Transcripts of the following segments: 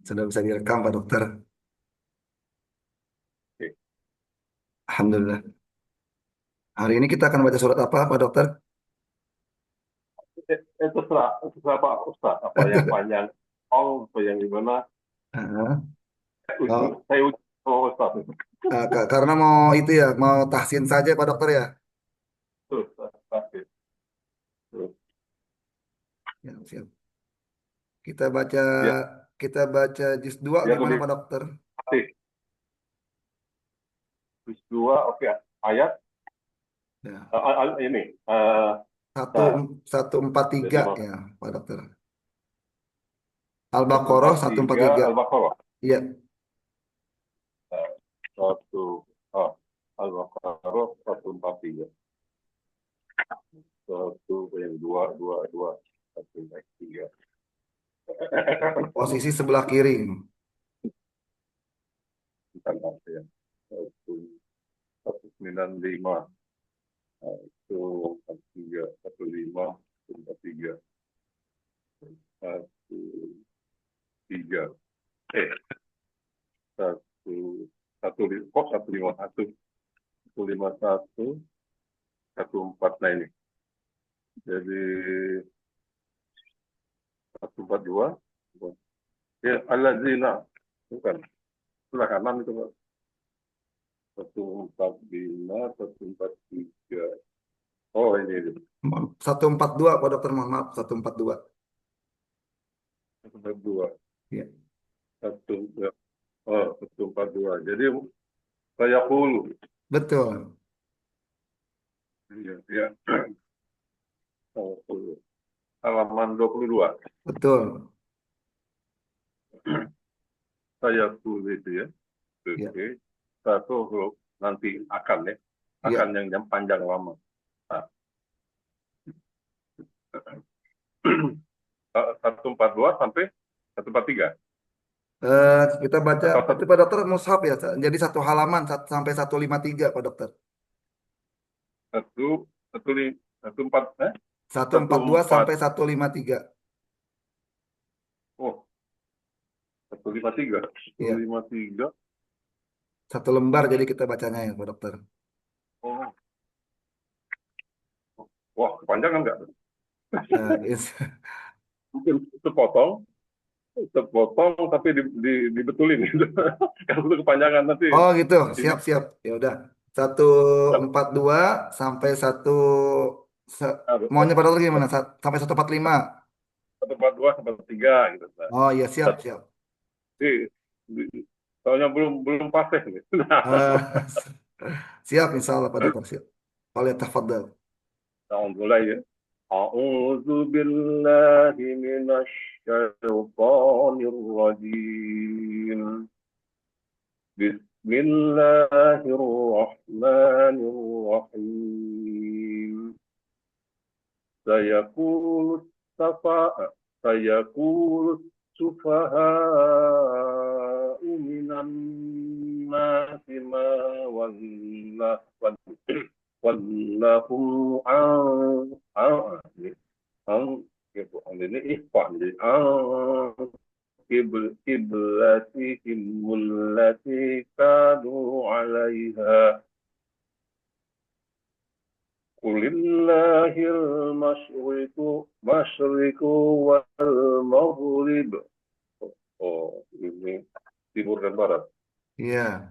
Sudah bisa direkam, Pak Dokter. Oke. Alhamdulillah. Hari ini kita akan baca surat apa, Pak Dokter? Terserah Pak Ustaz, apa yang panjang, apa yang gimana, Ah, oh, saya uji sama Ustaz. karena mau itu ya, mau tahsin saja, Pak Dokter ya. Terus, terus, Ya, siap. Kita baca biar, kita baca juz 2 biar gimana, lebih Pak Dokter? pasti. Terus dua, oke, ayat, Ya. ini, Satu nah, satu empat jadi tiga mas, ya, Pak Dokter. satu Al-Baqarah empat satu empat tiga tiga. Al-Baqarah. Iya, Nah, satu, oh, Al-Baqarah 143. Satu, yang dua, satu, tiga. posisi sebelah kiri. Bentar, ya. Satu, 195. Nah, itu 43, 15, 43, satu, tiga, satu, kok 151, 151, 14, nah ini. Jadi 142, ya allazina, bukan, sebelah kanan itu Pak. 145, 143. Oh ini, 142, Pak Dokter, mohon maaf, 142. 142, Iya, satu, ya, oh 142. Jadi saya puluh, betul, ya, ya. Halaman 22. betul. Saya tulis ya. Iya, Oke. Satu huruf nanti akan ya. Akan iya. yang panjang lama. Nah, 142 sampai 143. Kita baca Atau itu, Pak Dokter, mushaf ya. Jadi satu halaman sampai 153, Pak Dokter. satu, satu, satu empat, Satu satu empat dua empat, sampai 153. oh, 153, Iya, 153. satu lembar jadi kita bacanya ya, Pak Dokter. Oh, wah, kepanjangan nggak? Eh, is- Mungkin sepotong, tapi dibetulin gitu. Kalau itu kepanjangan nanti oh gitu, ini siap siap. Ya udah, 142 sampai maunya Pak Dokter gimana? Sampai 145. 142 sampai 3 gitu. Nah, Oh iya, siap siap. Jadi, soalnya belum belum fase nih. Eh, siap, insya Allah, Pak Dokter, siap. Oleh tafadhal. Nah, mulai ya. A'udzu billahi minasyaitonir rajim. Bismillahirrahmanirrahim. Sayaqulu safa'a sayaqulu sufaha'u minan nasi ma walla wallahum an ini ihfa jadi kiblatihim allati kanu 'alaiha. Qulillahil masyriqu wal maghrib. Oh, ini timur dan barat. Iya,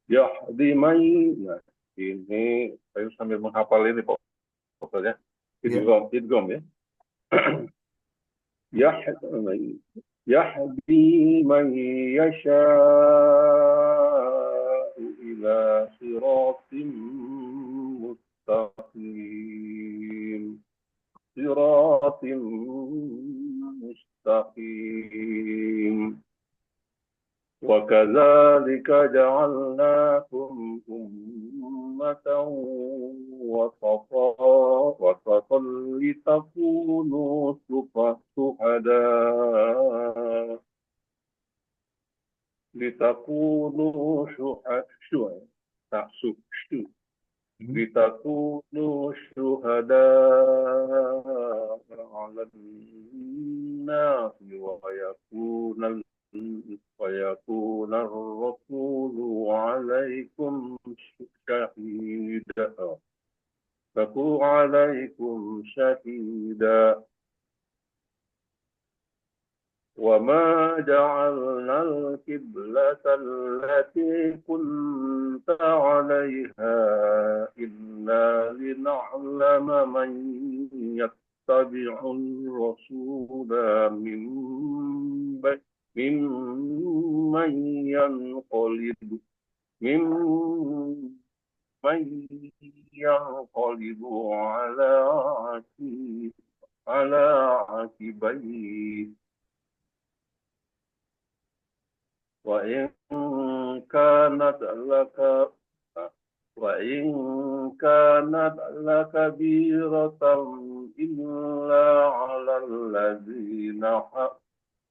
Yahdi man. Nah, ini saya sambil menghafal ini pokoknya. iya. Idgham ya. Yahdi yahdi man yasha'u ila siratim mustaqim. Siratim mustaqim. وكذلك جعلناكم أمة وسطا لتكونوا شهداء لتكونوا شهداء Hmm. لتكونوا شهداء على الناس ويكون عليكم شهيدا وما جعلنا القبلة التي كنت عليها إلا لنعلم من يتبع الرسول ممن ينقلب ممن ينقلب على عقبيه وإن كانت لك وإن كانت لكبيرة إلا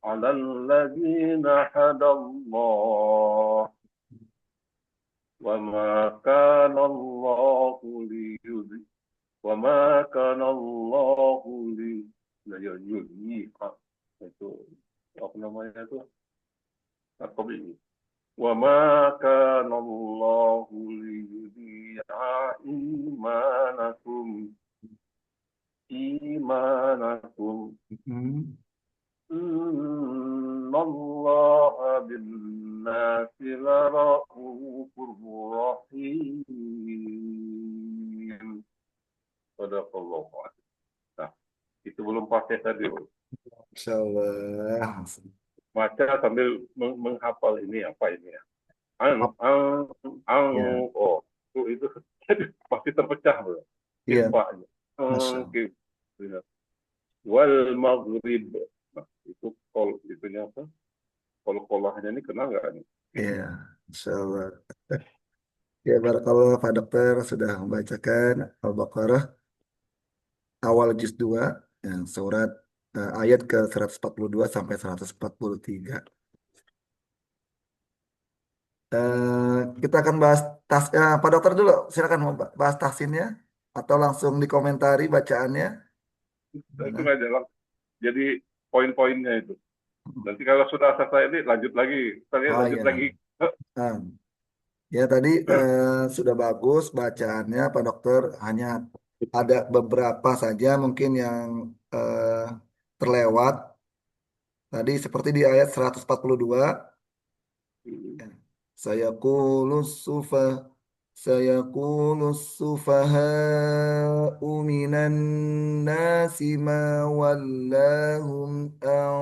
على الذين هدى الله وما كان الله ليضل وما كان الله ليضيع itu apa namanya itu atau وما كان الله ليضيع إيمانكم Hmm. إن الله بالناس لرؤوف رحيم صدق الله العظيم. Nah, itu belum pakai tadi. Insya Allah. Baca sambil menghafal ini apa ini ya. Ang, Up. ang, ang, Ya, oh, itu pasti terpecah bro. iya, Irfanya. Masya Allah. Gitu. Wal maghrib. Nah, itu itunya apa? Kolahnya ini kenal nggak nih? Iya, Masya Allah. Ya, barakallah Pak Dokter sudah membacakan Al-Baqarah awal juz 2 yang surat ayat ke 142 sampai 143. Kita akan bahas Pak Dokter dulu. Silakan mau bahas tahsinnya atau langsung dikomentari bacaannya. Itu Mana? aja lah. Jadi poin-poinnya itu. Nanti kalau sudah selesai ini lanjut lagi. Tadi Oh lanjut lagi. iya. Ah, ya tadi sudah bagus bacaannya Pak Dokter. Hanya ada beberapa saja mungkin yang eh, terlewat. Tadi seperti di ayat 142. سيقول سيقول السفهاء من الناس ما ولاهم عن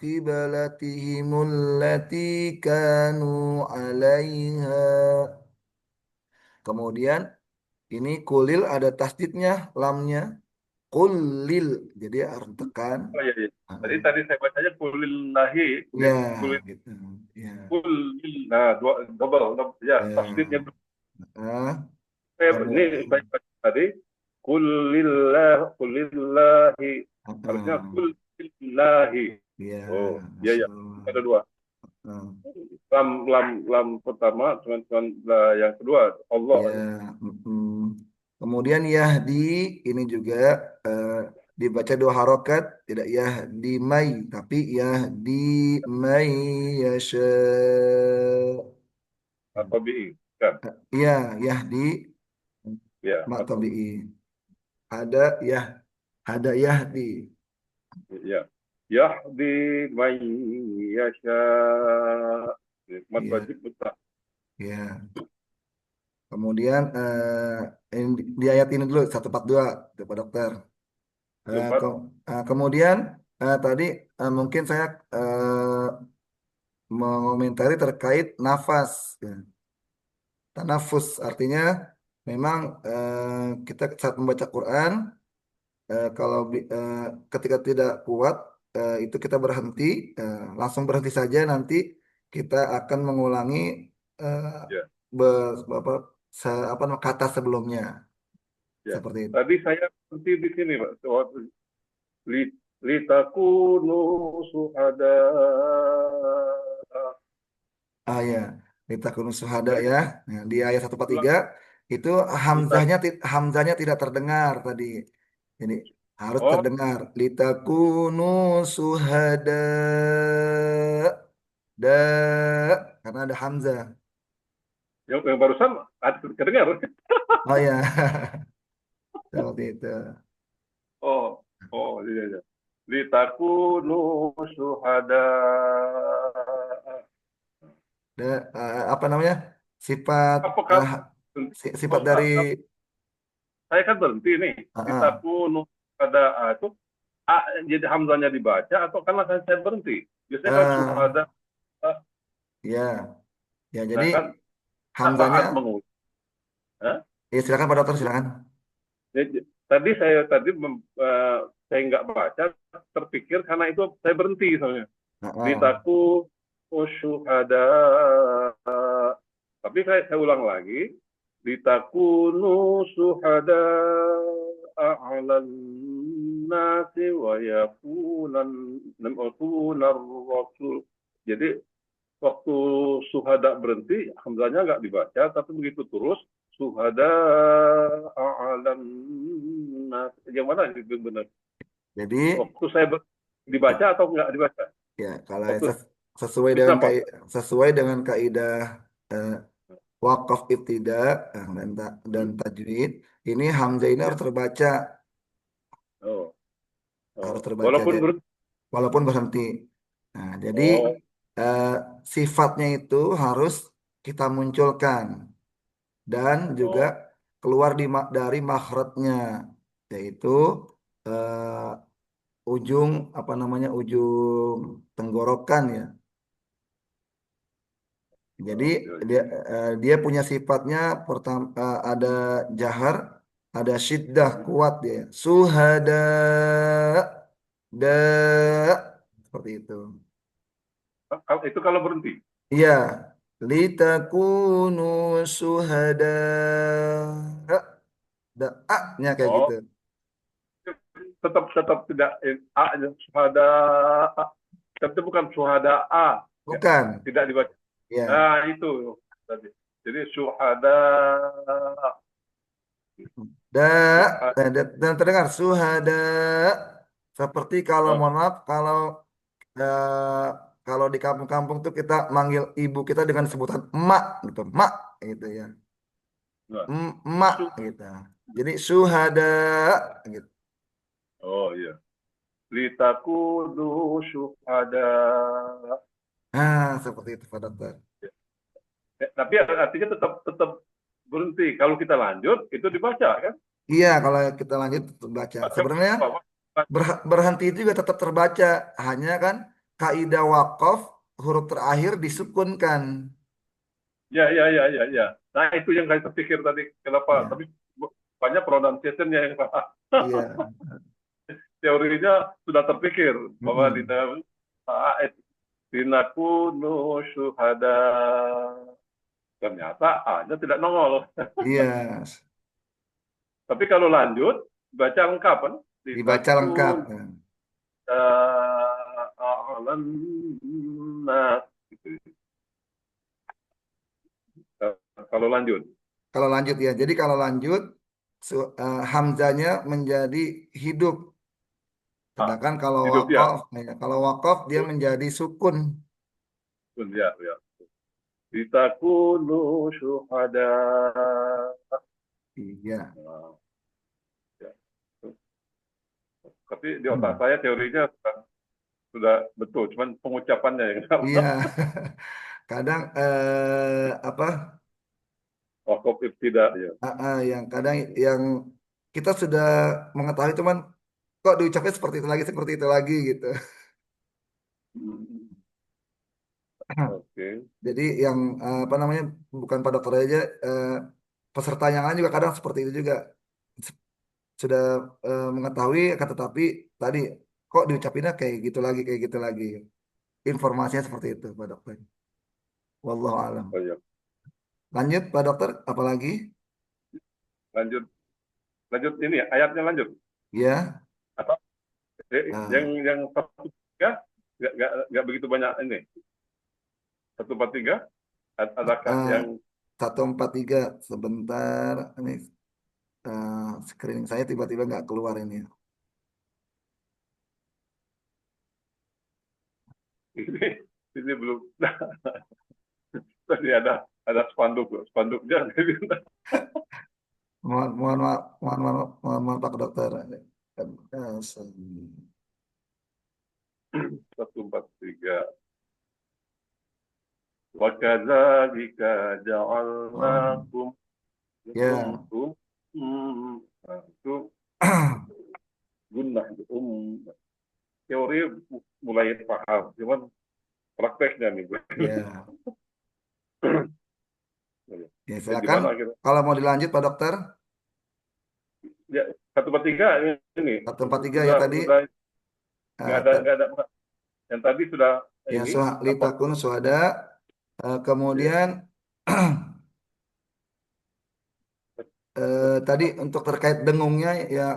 قبلتهم التي كانوا عليها. Kemudian ini kulil ada tasdidnya, lamnya. Kulil, jadi harus tekan. Oh iya, iya. Ah, Tadi saya bacanya kulillahi. ya, Kulil, gitu. Ya, nah, double. Ya, tasdidnya. ya. Ah, Ini saya baca tadi. Kulillahi. Harusnya ah. kulillahi. Ya, Oh, iya, Masya ya. Allah. Ada dua. Hmm. Lam pertama, cuman yang kedua Allah. Ya, mm. Kemudian Yahdi ini juga eh, dibaca dua harokat, tidak Yahdi Mai, tapi Yahdi Mai Yasha. Atau bi. Kan? Iya, Yahdi Ya, mak atau tabi'i. Ada ada Yahdi. ya. Yahdi man yasha. Mat Iya, wajib mutlak. iya. Kemudian di ayat ini dulu 142 tuh, Pak Dokter. Eh, Empat. ke- kemudian tadi mungkin saya mengomentari terkait nafas. Ya. Tanafus artinya memang kita saat membaca Quran kalau ketika tidak kuat itu kita berhenti, langsung berhenti saja nanti kita akan mengulangi eh, Ya, apa, apa kata sebelumnya ya. seperti itu. Tadi saya berhenti di sini, Pak. Waktu li- litakunu suhada. Ah ya, litakunu syuhada Tadi ya. Nah, di ayat satu empat ulang. tiga itu Litak. hamzahnya tidak terdengar tadi. Jadi harus Oh, terdengar. Litakunu syuhada da karena ada hamzah. yang barusan kedengar. Oh ya. Seperti itu. Oh, oh iya, iya. Litakunu syuhada. Apa namanya? Sifat Apa kalau eh, sifat dari saya kan berhenti nih. ah, Litakunu syuhada itu A, jadi hamzanya dibaca atau karena saya berhenti. Biasanya kan eh, syuhada. ya, ya jadi Nah kan hamzanya saat mengulang. ya silakan Pak Dokter silakan. Tadi saya nggak baca, terpikir karena itu saya berhenti soalnya. Ah, Litaku syuhada. Tapi saya ulang lagi. Litakunu syuhada a'lan nasi wa yakunan rasul. Jadi waktu suhada berhenti, hamzanya nggak dibaca, tapi begitu terus suhada a'lan nas. Yang mana itu benar? jadi Waktu saya dibaca atau nggak dibaca? ya kalau Waktu sesuai habis dengan apa? sesuai dengan kaidah eh, wakaf ibtida dan Hmm? tajwid ini hamzah ini Ya. harus terbaca Oh, harus oh. terbaca Walaupun walaupun berhenti. Nah, jadi oh, eh, sifatnya itu harus kita munculkan dan juga oh, keluar dari makhrajnya yaitu eh, ujung apa namanya ujung tenggorokan ya. Jadi oh, ya, dia ya. dia punya sifatnya pertama ada jahar, ada syiddah Hmm? kuat dia. Suhada seperti itu. Itu kalau berhenti. Iya, litakunu syuhada. Da A-nya kayak gitu. Oh, tetap tetap tidak A suhada. Tapi bukan suhada A. Ya, Bukan. tidak dibaca. Ya. Nah, itu tadi. Jadi suhada. Da Suhada. dan terdengar suhada. Seperti kalau Oh, mohon maaf eh, kalau di kampung-kampung tuh kita manggil ibu kita dengan sebutan emak gitu, emak gitu ya. nah. Emak gitu. Jadi suhada gitu. Oh iya. Litakunu syuhada. Nah, seperti itu Pak Dokter. Tapi artinya tetap tetap berhenti. Kalau kita lanjut, itu dibaca kan? Iya, kalau kita lanjut baca. Baca Sebenarnya apa? berhenti itu juga tetap terbaca, hanya kan kaidah wakaf huruf terakhir disukunkan. Ya, ya, ya, ya, ya. Nah, itu yang saya terpikir tadi. Kenapa? Iya, Tapi banyak pronunciation-nya yang salah. iya. Teorinya sudah terpikir bahwa di Mm-mm. dalam Tinakunu syuhada. Ternyata A-nya tidak nongol. Iya, Tapi kalau lanjut, baca lengkap kan? dibaca lengkap. Litakun Nah, a'lan nas. Gitu. Kalau lanjut. kalau lanjut ya, jadi kalau lanjut hamzanya menjadi hidup, Ah, sedangkan kalau hidup ya. wakaf, ya, kalau wakaf dia menjadi sukun. Ya, ya. Litakunu syuhada. Iya. Nah, ya. Tapi di otak Hmm. saya teorinya sudah betul, cuman pengucapannya yang Iya, salah. kadang apa Wakaf ibtida ya. yang kadang yang kita sudah mengetahui cuman kok diucapnya seperti itu lagi gitu. Oke. Jadi yang apa namanya bukan pada dokter aja peserta yang lain juga kadang seperti itu juga sudah mengetahui akan tetapi tadi kok diucapinnya kayak gitu lagi. Informasinya seperti itu Pak Dokter. Wallahu alam. Oh ya. Lanjut Pak Dokter, apalagi? Lanjut, lanjut ini ya, ayatnya lanjut. Ya. Atau Nah, yang satu tiga nggak begitu banyak ini. Satu empat tiga adakah eh, yang 143 sebentar ini screening saya tiba-tiba nggak keluar ini. ini belum. Tadi ada spanduknya. mohon maaf, mohon maaf Pak Dokter. 143. Wa kadzalika Oh, ja'alnakum ya. kuntum itu gunnah teori mulai paham, cuman prakteknya nih. Ya. Ya, Ya, silakan. gimana kita? Kalau mau dilanjut Pak Dokter, Ya, 143 ini 143 ya sudah tadi. sudah eh, ta- nggak ada yang tadi sudah ya ini apa litakun suhada. ya, Kemudian tadi untuk terkait dengungnya ya,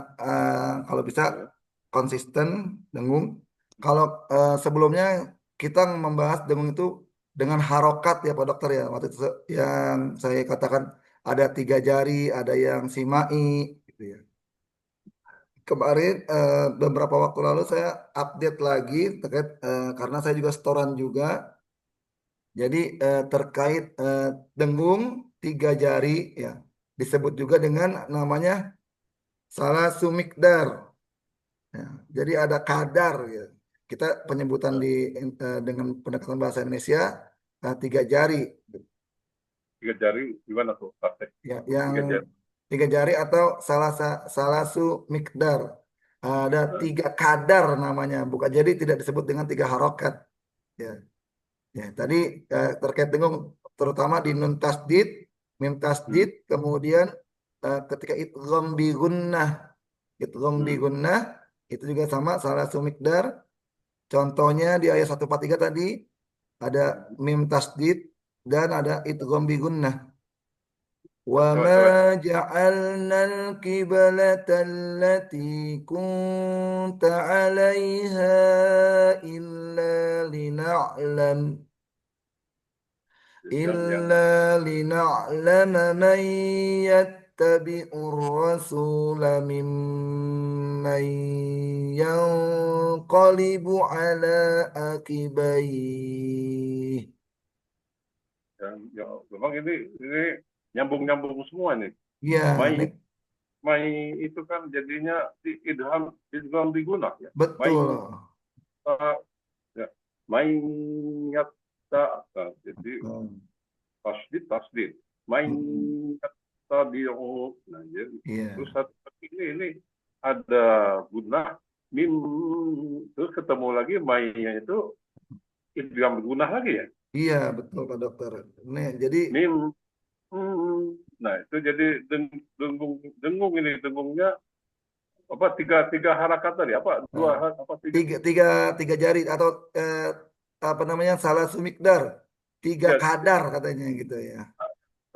kalau bisa ya, konsisten dengung. Kalau sebelumnya kita membahas dengung itu dengan harokat ya Pak Dokter ya. Waktu itu yang saya katakan ada tiga jari, ada yang simai gitu ya. Kemarin beberapa waktu lalu saya update lagi terkait karena saya juga setoran juga. Jadi terkait dengung tiga jari ya disebut juga dengan namanya salah sumikdar. Ya, jadi ada kadar ya. Kita penyebutan ya, dengan pendekatan bahasa Indonesia tiga jari tiga jari gimana tuh praktek ya, yang tiga jari. tiga jari atau salah su mikdar. Ada Nah, tiga kadar namanya, bukan jadi tidak disebut dengan tiga harokat. Ya, ya. Tadi terkait dengan terutama di nun tasdid, mim hmm, tasdid, kemudian ketika idgham bi gunnah, idgham bi hmm, gunnah itu juga sama salah su mikdar. Contohnya di ayat 143 tadi ada hmm. mim tasdid dan ada idgham bi gunnah. Wa Coba ma coba ja'alna al-qiblata allati kunta 'alaiha illa lina'lam yang إلا لنعلم من يتبع الرسول ممن ينقلب على عقبيه. yang memang ini nyambung semua nih. Ya, ini Mai Mai itu kan jadinya di idgham diguna ya. Mai betul. ya. Mai yatta jadi Hmm. tasdid. Mai Hmm. yattabi'u. Nah, jadi terus Iya, satu ini ada guna mim terus ketemu lagi mainnya itu idgham diguna lagi ya. iya betul Pak Dokter. Nih, jadi Mim nah itu jadi dengung ini dengungnya apa tiga harakat tadi apa eh, apa tiga tiga, tiga, tiga jari atau apa namanya salah sumikdar, tiga ya, kadar katanya gitu ya.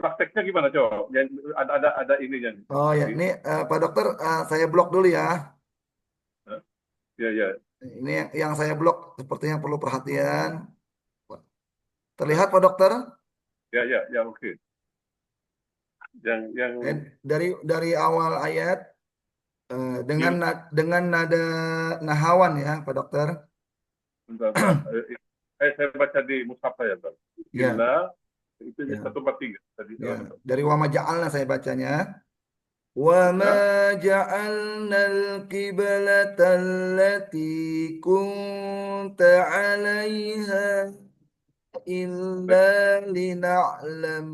prakteknya gimana coba yang ada ininya nih. Oh ya, Di, ini Pak Dokter saya blok dulu ya. ya ya Ini yang saya blok sepertinya perlu perhatian. ya Terlihat Pak Dokter? ya oke yang Dari awal ayat mim dengan nada nahawan ya Pak Dokter. bentar. Saya baca di mushaf saya bentar. Ya, Illa itu ya, 143 tadi ya. Dari wa ma ja'alna saya bacanya. Wa ma ya ja'alna al-qiblata allati kunta 'alaiha illa lina'lam.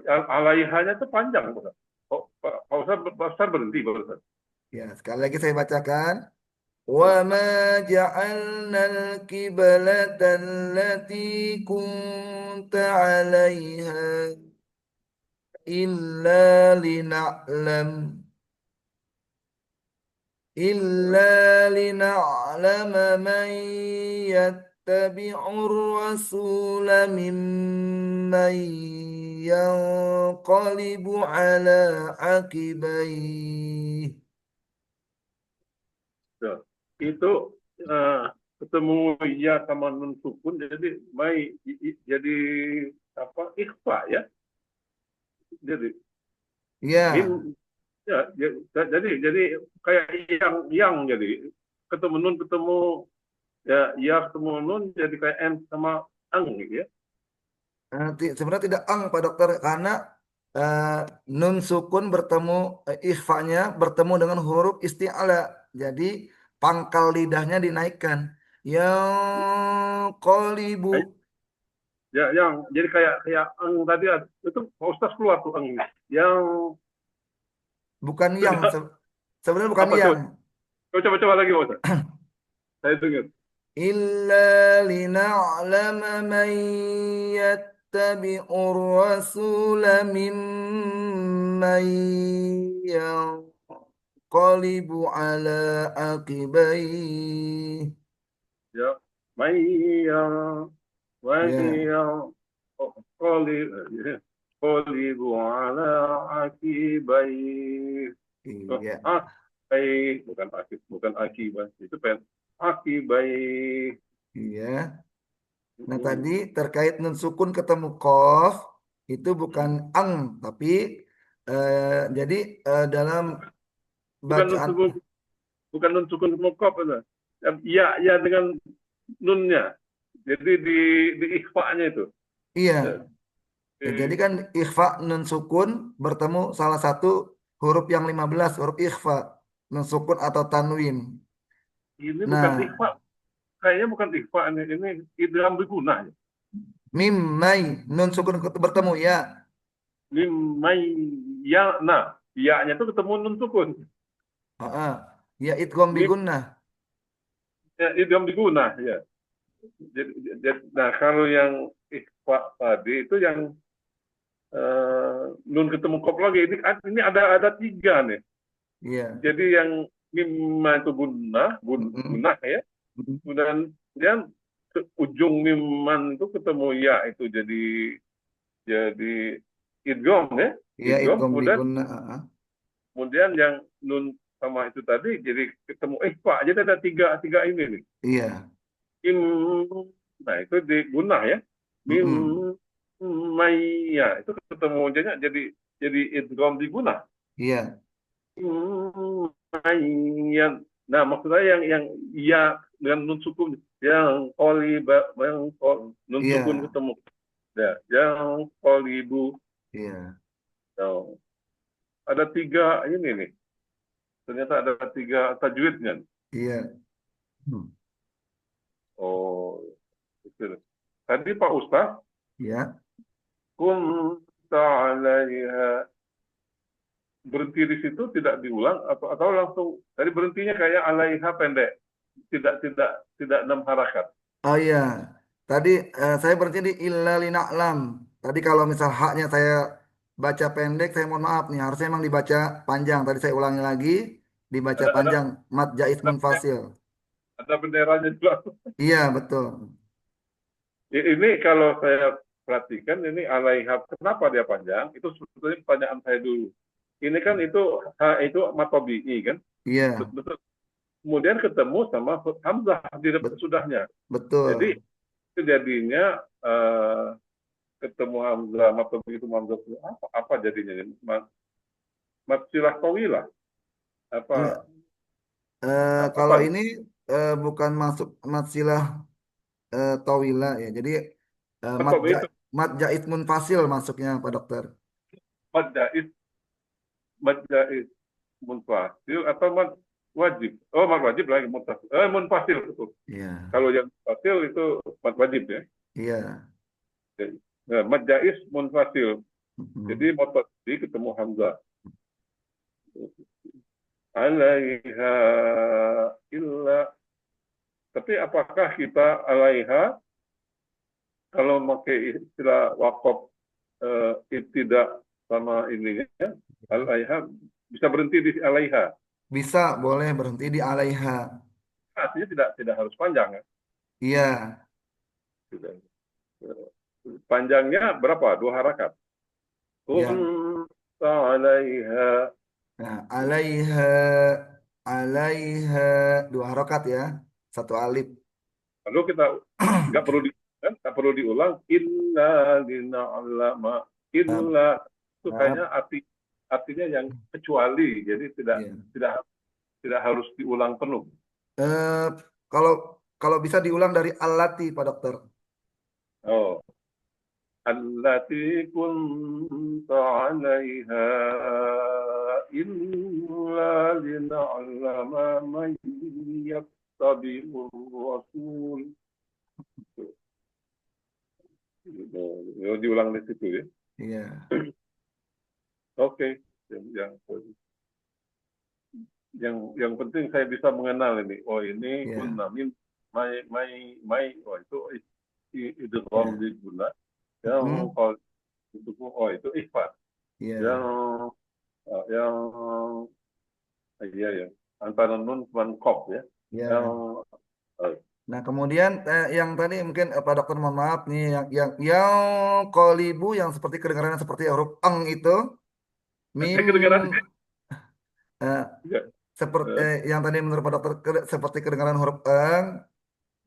alaihanya itu panjang Pak. Oh, Pak Ustaz berhenti Pak Ustaz. Ya, sekali lagi saya bacakan. Ya. وما جعلنا القبلة التي كنت عليها إلا لنعلم من يتبع الرسول ممن ينقلب على عقبيه. Ya. Itu eh, ketemu ya sama nun sukun jadi jadi apa ikhfa ya jadi Ya, mim ya, jadi kayak yang jadi ketemu nun ketemu ya ketemu nun jadi kayak n sama ang gitu ya. sebenarnya tidak ang Pak Dokter karena eh, nun sukun bertemu ikhfanya bertemu dengan huruf isti'ala. Jadi pangkal lidahnya dinaikkan. Ya qalibu. Ya, yang jadi kayak kayak eng tadi itu Pak Ustaz keluar tuh eng yang Bukan yang. Sebenarnya bukan apa yang. coba lagi Pak Ustaz. Saya dengar. إلا لنعلم من يتبع الرسول ممن ينقلب على عقبيه. Ya, Maya Ya, Maya Qali Qalibu ala akibai. Oh, iya, akibai bukan akibai itu pen akibai. iya. Nah, tadi terkait nun sukun ketemu kof itu bukan ang, tapi eh, jadi dalam bukan bacaan, bukan nun sukun mukaf itu. Ya ya dengan nunnya. Jadi di ikhfa-nya itu. Ya, iya. Ya, jadi di- kan ikhfa nun sukun bertemu salah satu huruf yang 15 huruf ikhfa, nun sukun atau tanwin. ini bukan Nah, ikhfa, kayaknya bukan ikhfa ini idgham bigunah ya. mim mai nun sukun bertemu ya. Mimai ya nah ya-nya itu ketemu nun sukun. Heeh. Ya idgham Mim bigunnah. ya, idgham bigunah ya. Nah kalau yang ikhfa tadi itu yang nun ketemu kop lagi ini ada tiga nih. Iya. Jadi yang mimma itu Mm-mm. gunah ya. Mm-mm. Kemudian ujung miman itu ketemu ya itu jadi idgham ya. Iya Idgham idgham kemudian bigunnah. Heeh. kemudian yang nun sama itu tadi jadi ketemu ikhfa. Jadi ada tiga tiga ini nih. Iya. Mim, nah itu di gunah ya. Mim Mm-mm. maya itu ketemu jadi idgham di gunah. Iya. Lumayan. Nah, maksudnya yang iya dengan nun sukun, yang nun sukun Iya. ketemu. Ya, yang kolibu. Iya. Nah, ada tiga ini nih. Ternyata ada tiga tajwidnya. Iya. Hmm. Oh, itu. Tadi Pak Ustaz, Iya. kun ta'alaiha berhenti di situ tidak diulang atau langsung tadi berhentinya kayak alaiha pendek, tidak enam harakat. Oh iya, tadi saya berhenti di illa lina'lam. Tadi kalau misal haknya saya baca pendek, saya mohon maaf nih, harusnya emang dibaca panjang. Tadi saya ulangi lagi, dibaca Ada ada panjang, mat jaiz ada, munfasil. ada benderanya juga. Iya, betul. Ini kalau saya perhatikan ini alaiha kenapa dia panjang? Itu sebetulnya pertanyaan saya dulu. Ini kan itu matobi'i kan, Iya, betul. Kemudian ketemu sama hamzah di bet- sudahnya. Jadi betul. itu jadinya ketemu hamzah matobi'i itu hamzah apa jadinya? Matsilah tawilah apa Kalau apa ini bukan masuk mat silah tawila ya. Jadi matobi'i itu mat jaiz munfasil masuknya, Pak Dokter. mad jaiz munfasil atau mad wajib. Oh, mad wajib lagi munfasil. Munfasil betul. Iya, Kalau yang munfasil itu mad wajib ya. iya. Nah, mad jaiz munfasil. Mm-mm. Jadi munfasil ketemu hamzah. Alaiha illa. Tapi apakah kita alaiha kalau pakai istilah wakaf tidak sama ininya alaiha bisa berhenti di alaiha. Bisa, boleh berhenti di alaiha. Artinya tidak harus panjang ya. Iya. Tidak. Panjangnya berapa? Dua harakat. Ya, Kunta alaiha. nah, alaiha, alaiha, dua harokat ya, satu alif. Lalu kita nggak perlu diulang. Inna lina'lama. Nah, Inna itu nah, kayaknya artinya yang kecuali. Jadi tidak iya. tidak tidak harus diulang penuh. Eh, kalau kalau bisa diulang dari alati, Pak Dokter. Oh, التي كنت عليها إلا لنعلم من يتبع الرسول. Diulang di situ ya. Iya, Oke, yang yang penting saya bisa mengenal ini. Oh ini iya, kunna min mai. Oh itu itu iya. di guna. Yang Mm-mm. kalau itu oh itu ikhfa. Yang Iya, yang iya ya antara nun dan kop ya. Yang iya. eh, Nah, kemudian yang tadi mungkin Pak Dokter mohon maaf nih yang kolibu yang seperti kedengarannya seperti huruf eng itu saya kedengaran mim eh, ya. seperti yang tadi menurut Pak Dokter seperti kedengaran huruf eng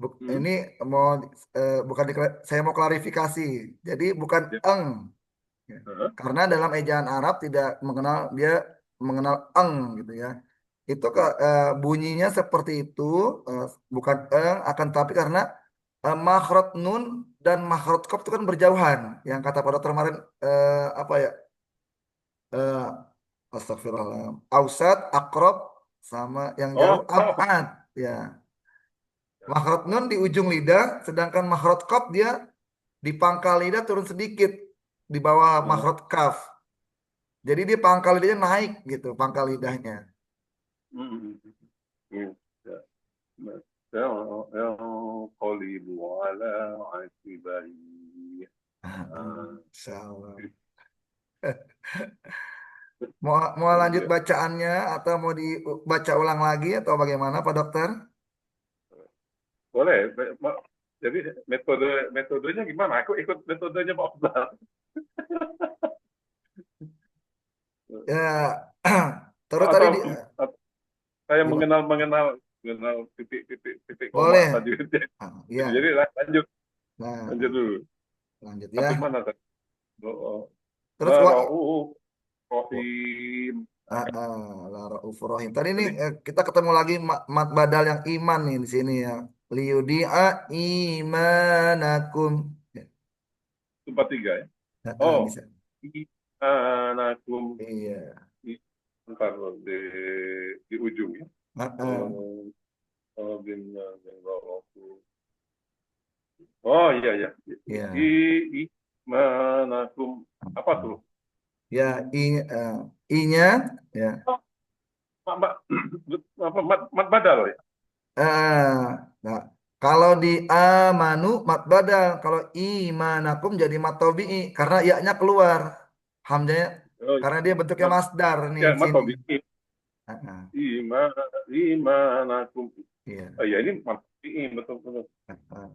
Hmm, ini mau bukan saya mau klarifikasi. Jadi bukan ya. eng. Ya. Karena dalam ejaan Arab tidak mengenal dia mengenal eng gitu ya. Itu bunyinya seperti itu eh, bukan eng akan tapi karena makhraj nun dan makhraj qaf itu kan berjauhan. Yang kata pada kemarin apa ya? Eh, Astagfirullah. Ausat, akrob sama yang jauh Oh, oh. abad ya. Ya, Makhraj nun di ujung lidah sedangkan makhraj qaf dia di pangkal lidah turun sedikit di bawah oh. makhraj kaf. Jadi dia pangkal lidahnya naik gitu, pangkal lidahnya. Hmm, hmm, ya. Nah, yang qalibu ala atibari. Ah, Insya Allah. Mau mau lanjut iya. bacaannya atau mau dibaca ulang lagi atau bagaimana Pak Dokter? Boleh. Jadi metodenya gimana? Aku ikut metodenya Pak Ustaz. Ya, terus tadi Atau saya gimana? mengenal mengenal mengenal titik koma Boleh. tadi. Jadi Ya. lanjut lanjut Nah, dulu. lanjut Sampai ya. mana tadi? Oh, Terus la ra'uf rahim. La Raufur Rahim. Tadi nih kita ketemu lagi mat badal yang iman nih di sini ya. Liyudi'a imanakum. Ya, Tempat tiga ya. Oh, bisa. anakum. Iya. Ntar di ujung ya. Ah, ah. Oh, oh, oh iya ya. I, Ya. manakum. Apa tuh? Ya, I-nya ya. Oh, mak, apa, mat badal ya? Nah, kalau di amanu mat badal, kalau imanakum jadi mat tabi'i karena ya-nya keluar. Hamzanya Oh, karena dia bentuknya mat, masdar nih ya, di mat sini. tobi. Ah, ah. Imanakum. Iya. Oh iya ini mat tobi, betul betul. Ah, ah.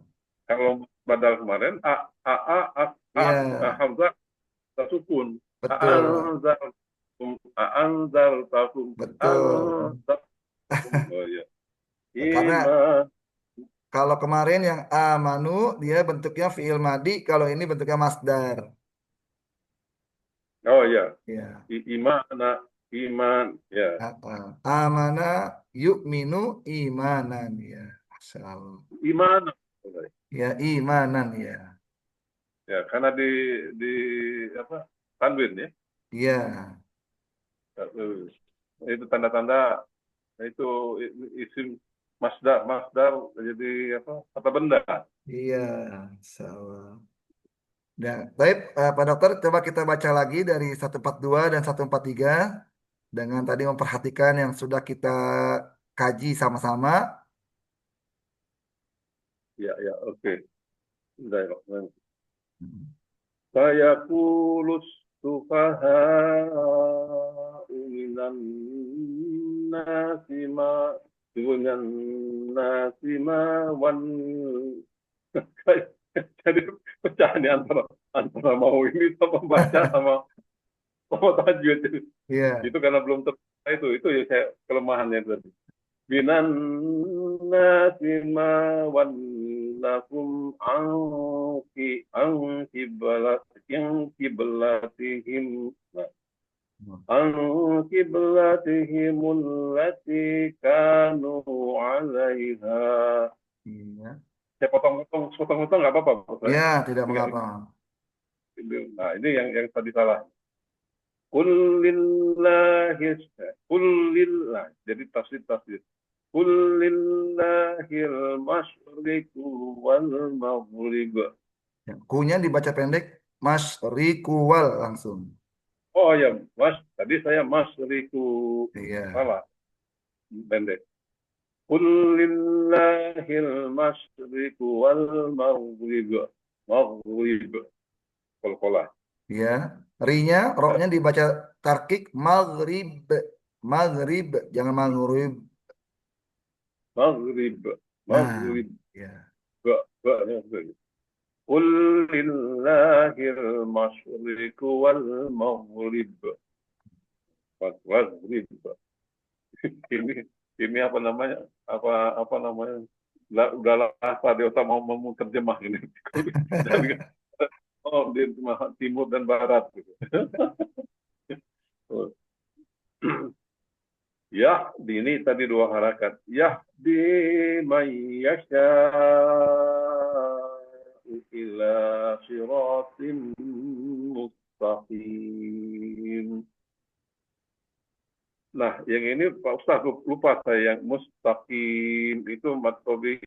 Kalau badal kemarin Hamzah sukun. Betul. Anzaltum, anzaltakum, Betul. anzaltakum. Oh iya. Karena Iman. kalau kemarin yang amanu dia bentuknya fiil madi, kalau ini bentuknya masdar. Oh iya. Ya. Imana, iman. Ya. Ah, ah. Amana yu'minu imanan ya. Masya Allah. Iman. Ya imanan ya. Ya, karena di apa? Tanwin ya. Iya. Itu tanda-tanda itu isim masdar masdar jadi apa? Kata benda. Iya. Masya Allah. Nah, baik Pak Dokter, coba kita baca lagi dari 142 dan 143 dengan tadi memperhatikan yang sudah kita kaji sama-sama. Ya, ya, oke. Bismillahirrahmanirrahim. Fayaqulus sufaha'u minan nasi ma dengan nasi ma wan jadi pecah nih antara antara mau ini sama baca sama tajwid Iya. itu karena belum terbiasa itu ya saya kelemahannya tadi binan nasi ma wan lakum angki balat yang kiblatihim an kiblatihim allati kanu alaiha. Iya. Saya potong-potong nggak apa-apa, Pak. Ya, tidak Enggak. mengapa. Nah, ini yang tadi salah. Qul lillahi Qul lillah. Jadi tafsir. Qul lillahil masyriqu wal maghrib. Ya, kunya dibaca pendek, Mas Rikuwal langsung. Oh ya, Mas, tadi saya masyriqu Iya, salah, pendek. Qul lillahil masyriqu wal maghrib. Maghrib. Kol-kolah. iya. Rinya, roknya dibaca tarkik, maghrib, maghrib, jangan maghrib. Maghrib. Nah, Maghrib. ya. Ba-nya. Qul lillahil masyriqu wal maghrib. Maghrib. Ini ini apa namanya? Apa namanya? Udah lama dia usah mau terjemah ini. Dan, oh, di timur dan barat gitu. Ini tadi dua harakat. Yahdi may yasha ila siratim mustaqim. Nah, yang ini Pak Ustaz lupa saya yang mustaqim itu matobi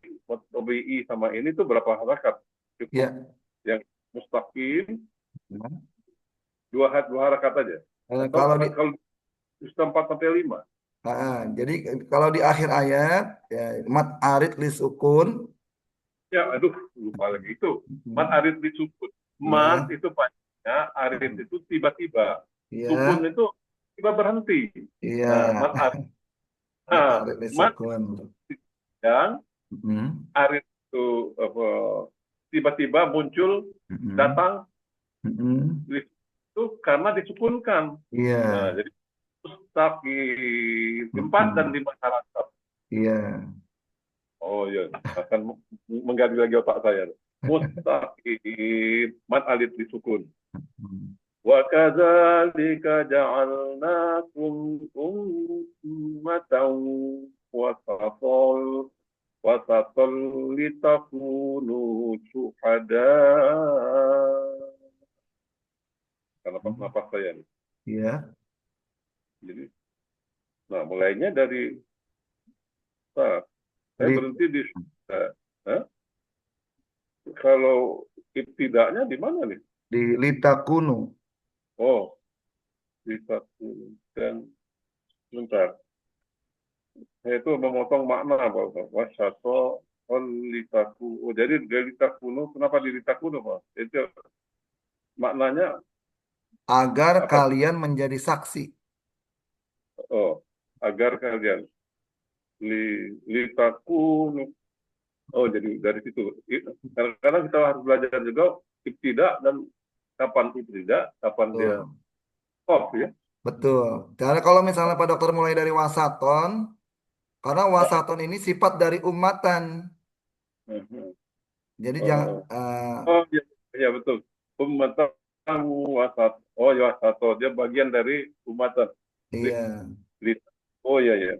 sama ini tuh berapa harakat? Cukup Ya. yang mustaqim Nah, dua harakat aja. Atau kalau di kalau bisa 4 sampai 5. jadi kalau di akhir ayat ya mat arid li sukun. Ya, aduh, lupa lagi itu. Mat Hmm, arid disukun. Mat ya. itu panjangnya, arid itu tiba-tiba. Sukun Iya, itu tiba berhenti. iya. Nah, mat arid. Mat Nah, arid li mat sukun. yang Hmm, arid itu apa, tiba-tiba muncul, hmm, datang hmm. itu karena disukunkan. Iya. Nah, jadi mustaqim empat dan Hmm, lima karakter. iya. Oh iya, akan menggali lagi otak saya. Mustaqim, mat alif disukun. Hmm, Wa kadzalika ja'alnakum ummatan wasatan wasatan litakunu syuhada. Kenapa hmm. kenapa saya nih? Iya. Jadi, nah mulainya dari nah, saya Li, berhenti di eh, kalau ibtidaknya di mana nih? di litakunu. Oh, litakunu dan sebentar. Saya itu memotong makna Pak. Wasyato litaku. Oh, jadi dari litakunu, kenapa di litakunu Pak? Itu maknanya Agar apa? kalian menjadi saksi. Oh, agar kalian litakunu. Oh, jadi dari situ. Kadang-kadang kita harus belajar juga ibtidak dan kapan ibtidak, kapan dia Betul. stop ya. Betul. Karena kalau misalnya Pak Dokter mulai dari wasaton, karena wasaton ini sifat dari umatan. Jadi jangan Oh, iya, iya betul. Ummatan wasat. Oh, ya wasat. Dia bagian dari umatan. iya, Oh iya ya.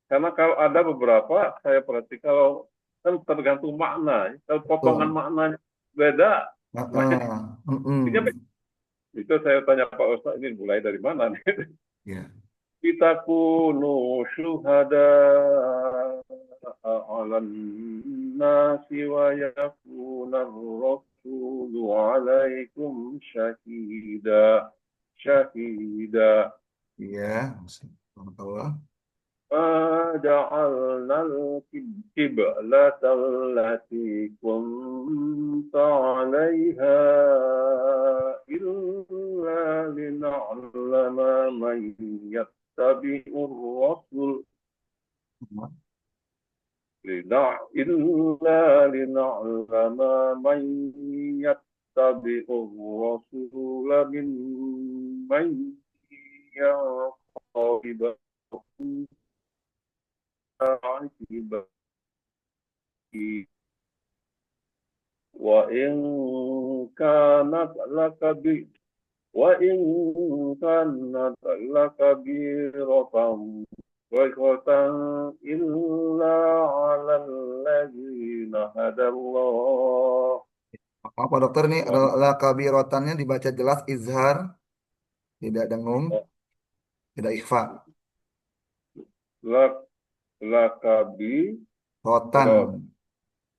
Karena kalau ada beberapa saya perhati kalau kan tergantung makna. Kalau potongan betul. maknanya beda, Heeh. maknanya beda. Mm-mm. Itu saya tanya Pak Ustaz ini mulai dari mana nih? Ya. Kita kunu syuhada ala nasi wa yakuna rasulu alaikum syahida. Syahida. Iya. Allah. فجعلنا القبلة التي كنت عليها إلا لنعلم من يتبع الرسول إلا لنعلم من يتبع الرسول ممن ينقلب عقبه وإن كانت لكبيرة وإن كانت لكبيرة وإخوة إلا على الذين هدى الله Apa dokter nih Wa lakabirotannya dibaca jelas izhar, tidak dengung, tidak ikhfa. la lakabi Rotan. rot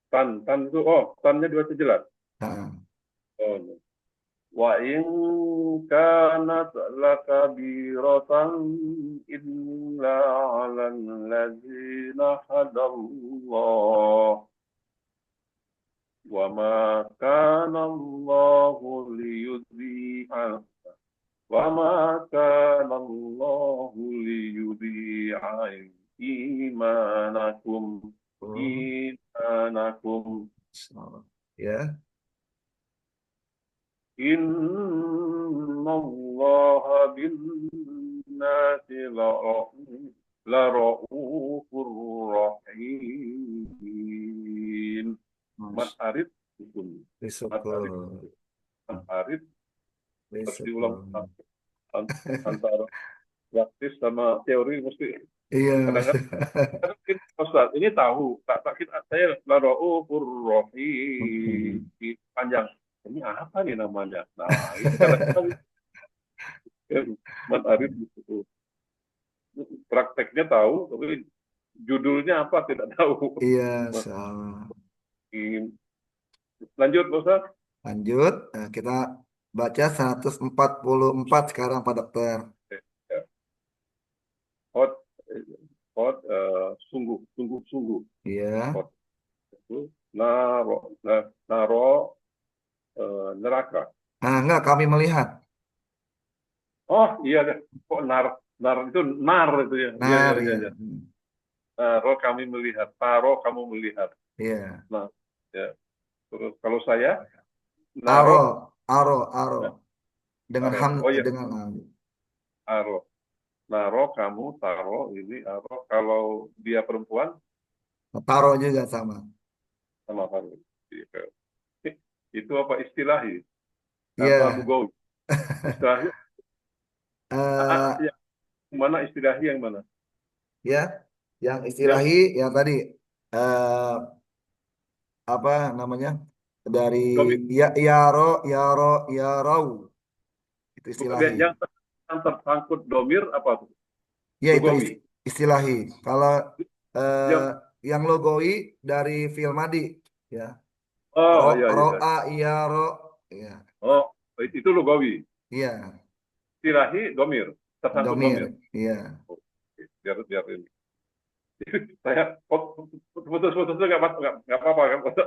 tan itu tannya dibaca jelas. Nah, Oh, wa in kanat lakabiratan illa 'alal ladzina hadallah wa ma kana Allahu liyudhi'a wa ma kana Allahu liyudhi'a imanakum oh, imanakum salah. Ya. innallaha bin nasi lara'ufur rahim. Mat Mas, Arif hukum. Mat Arif, risiko, Mat Arif harus risiko. diulang antara praktis sama teori mesti Iya. kadang-kadang mungkin Ustaz ini tahu tak kita saya lara'ufur rahim panjang ini apa nih namanya, nah ini kadang-kadang Mat Arif gitu. Prakteknya tahu, tapi judulnya apa tidak tahu. Iya, salah. Lanjut, Pak Ustaz. Lanjut, kita baca 144 sekarang Pak Dokter. Ya. Hot, hot, sungguh, sungguh, sungguh. Iya. Hot itu naro, naro neraka. Enggak, kami melihat. Oh iya deh, kok nar itu nar itu ya. Iya iya Nar, iya. ya. Ya. Naro kami melihat, taro kamu melihat. Iya. Nah, ya. Terus kalau saya Aro, naro, aro. Dengan naro. ham, Oh iya, dengan aro. Naro kamu taro ini aro kalau dia perempuan taro juga sama. sama kamu. Itu apa istilahi apa Iya. lugawi istilahnya eh yang mana istilahi yang mana ya, yang yang istilahi yang tadi eh apa namanya? Dari domir ya yaro, yarau. Itu istilahi. yang tersangkut domir apa tuh Ya itu lugawi istilahi. Kalau eh, yang yang logowi dari film Madi, ya. oh iya iya iya. Roa iya ro, ya, Oh itu lugawi iya. istilahi domir tersangkut Domir, domir. iya, Oke, biar ini saya putus-putus itu nggak apa-apa kan begitu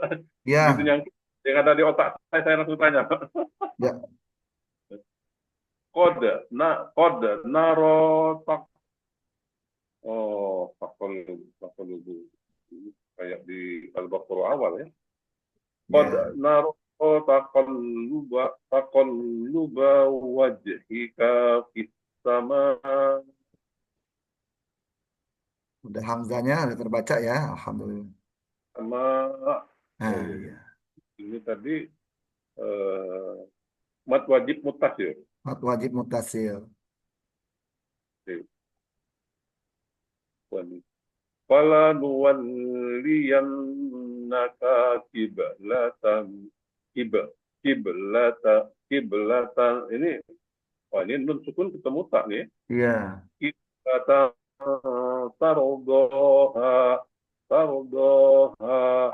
ya, yang ada di otak saya langsung tanya ya, kode naro tak oh takol kayak di Al-Baqarah awal ya. Qad ya. naro taqalluba wajhika fis sama Udah hamzanya udah terbaca ya, alhamdulillah. sama oh Nah, iya, iya. ya. Ini tadi eh, mat wajib mutasil. Mat wajib mutasil. Oke, wani. Fala nuwalliyannaka kibla kiblatan ini oh ini nun sukun ketemu tak nih Iya, kiblatan tardoha tardoha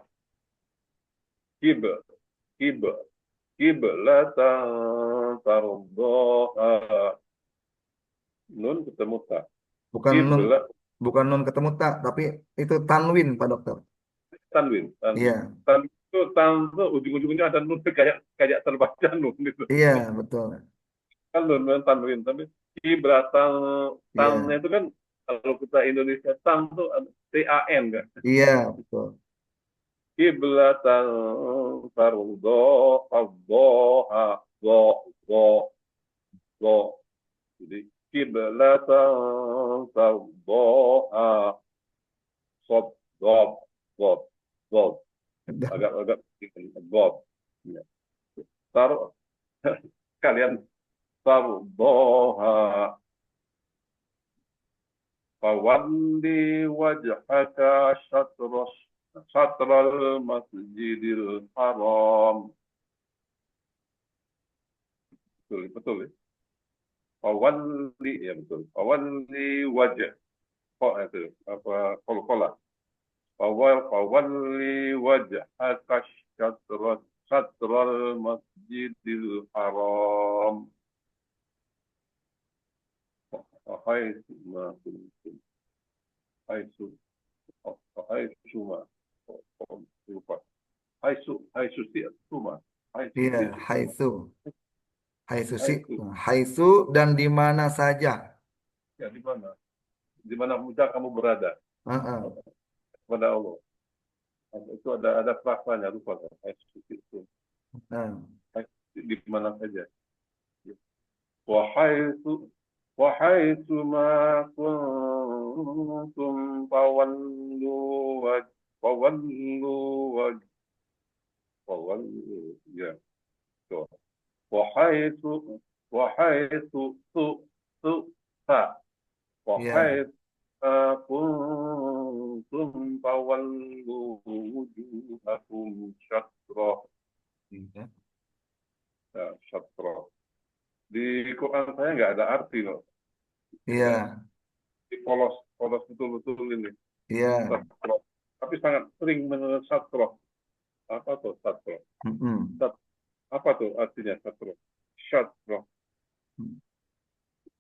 kib kib kiblatan tardoha nun ketemu tak bukan nun, kiblat bukan nun ketemu tak, tapi itu tanwin, Pak Dokter. tanwin Iya, tan itu ujung-ujungnya ada nun kayak kayak terbaca nun gitu iya, betul. kan nun nun tanwin tapi kiblatan tannya Iya, itu kan kalau kita Indonesia tan itu TAN kan iya, betul. kiblatan fardhaha dha dha dha jadi kiblatan fardhaha sob dob dob dob agak dob ya. tar kalian fardhaha fawalli wajhaka syatras syatral masjidil haram betul ya. Fawalli, ya betul. Fawalli wajah. Kok itu apa kol-kola. Fawalli wajhaka syatral masjidil haram. Haitsu ma kuntum. Haitsu. Haitsu ma. Lupa. Haitsu suma. Haitsu Iya, suma. haitsu. Haitsu sih. Haitsu. Haitsu dan di mana saja. Ya di mana? Di mana saja kamu berada Heeh. kepada Allah. Itu ada frasanya lupa kan? Haitsu itu. Nah, Di mana saja. Wahaitu wahaitu ma kuntum fawallu waj fawallu waj fawallu ya to wahaitu wahaitu tu ta iya. wahaitu ma kuntum fawallu wujuhakum syatra Iya. ya, syatra di Quran saya nggak ada arti loh. Ya, Iya. polos polos betul-betul ini Iya. satro. Tapi sangat sering menurut satro. Apa tuh satro? Mm-mm. Sat, apa tuh artinya satro? Satro.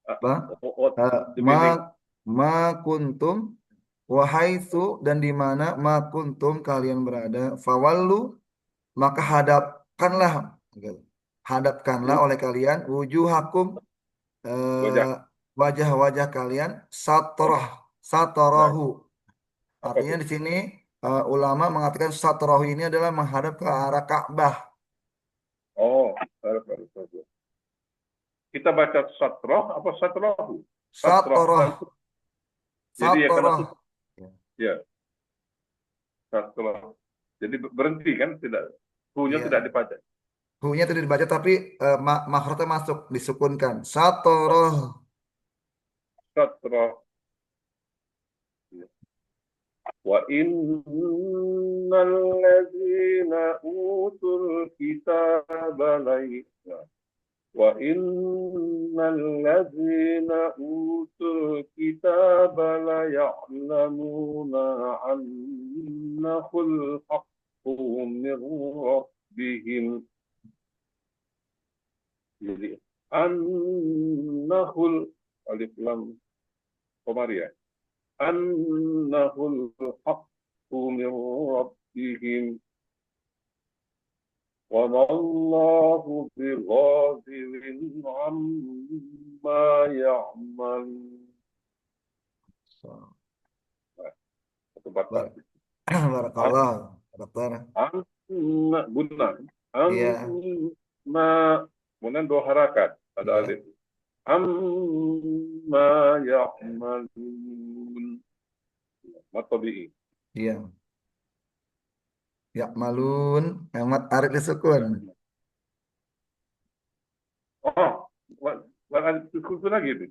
Apa? What the Ma meaning? ma kuntum wahai su dan di mana ma kuntum kalian berada fawallu maka hadapkanlah gitu. Hadapkanlah oleh kalian wujuhakum eh, Wajah. wajah-wajah kalian satroh Nah, satorohu apa artinya tuh? di sini ulama mengatakan satorohu ini adalah menghadap ke arah Ka'bah Oh, harus. Kita baca satro apa satrohu? Satro satoroh kan. Jadi ya karena satoroh ya satro. Jadi berhenti kan tidak. Punya tidak iya dibaca. hu-nya tidak dibaca tapi makhrajnya masuk disukunkan satoroh Satro. وَإِنَّ الَّذِينَ أُوتُوا الْكِتَابَ وَإِنَّ الَّذِينَ أُوتُوا الْكِتَابَ لَيَعْلَمُونَ أَنَّهُ الْحَقُّ مِنْ رَبِّهِمْ. Jadi, annahul alif lam komariah. Annahul haqqu min rabbihim wa mallahu bighafilin amma ya'malun. Satu batas. Bar- barakallah dokter Anna guna. iya Amma kemudian dua harakat ada iya alif. Amma ya'malun. Matabi'i. iya ya malun hemat arit disukun Oh, ada suku lagi itu.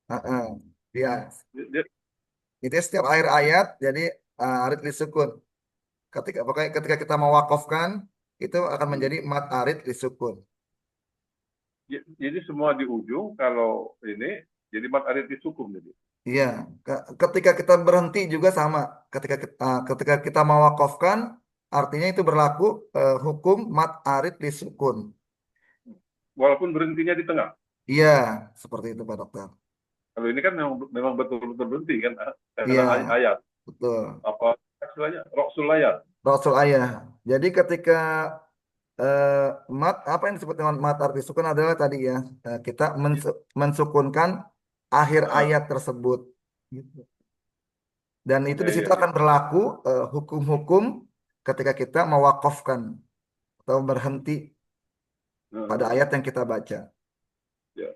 Heeh. Iya Dia, itu setiap akhir ayat jadi arit disukun pokoknya ketika kita mewakafkan itu akan menjadi mat arit disukun jadi semua di ujung kalau ini jadi mat arid disukum jadi. iya ketika kita berhenti juga sama ketika kita mewakafkan artinya itu berlaku hukum mat arit disukun Walaupun berhentinya di tengah. iya seperti itu Pak Dokter Kalau ini kan memang betul-betul berhenti kan karena iya ayat betul apa istilahnya roksul ayat. Rasul ayah jadi ketika eh, mat apa yang disebut dengan mat arti sukun adalah tadi ya kita mensukunkan akhir Nah, ayat tersebut gitu. Dan itu ya di situ ya ya. akan berlaku hukum-hukum ketika kita mewakafkan atau berhenti pada Nah, ayat yang kita baca. ya.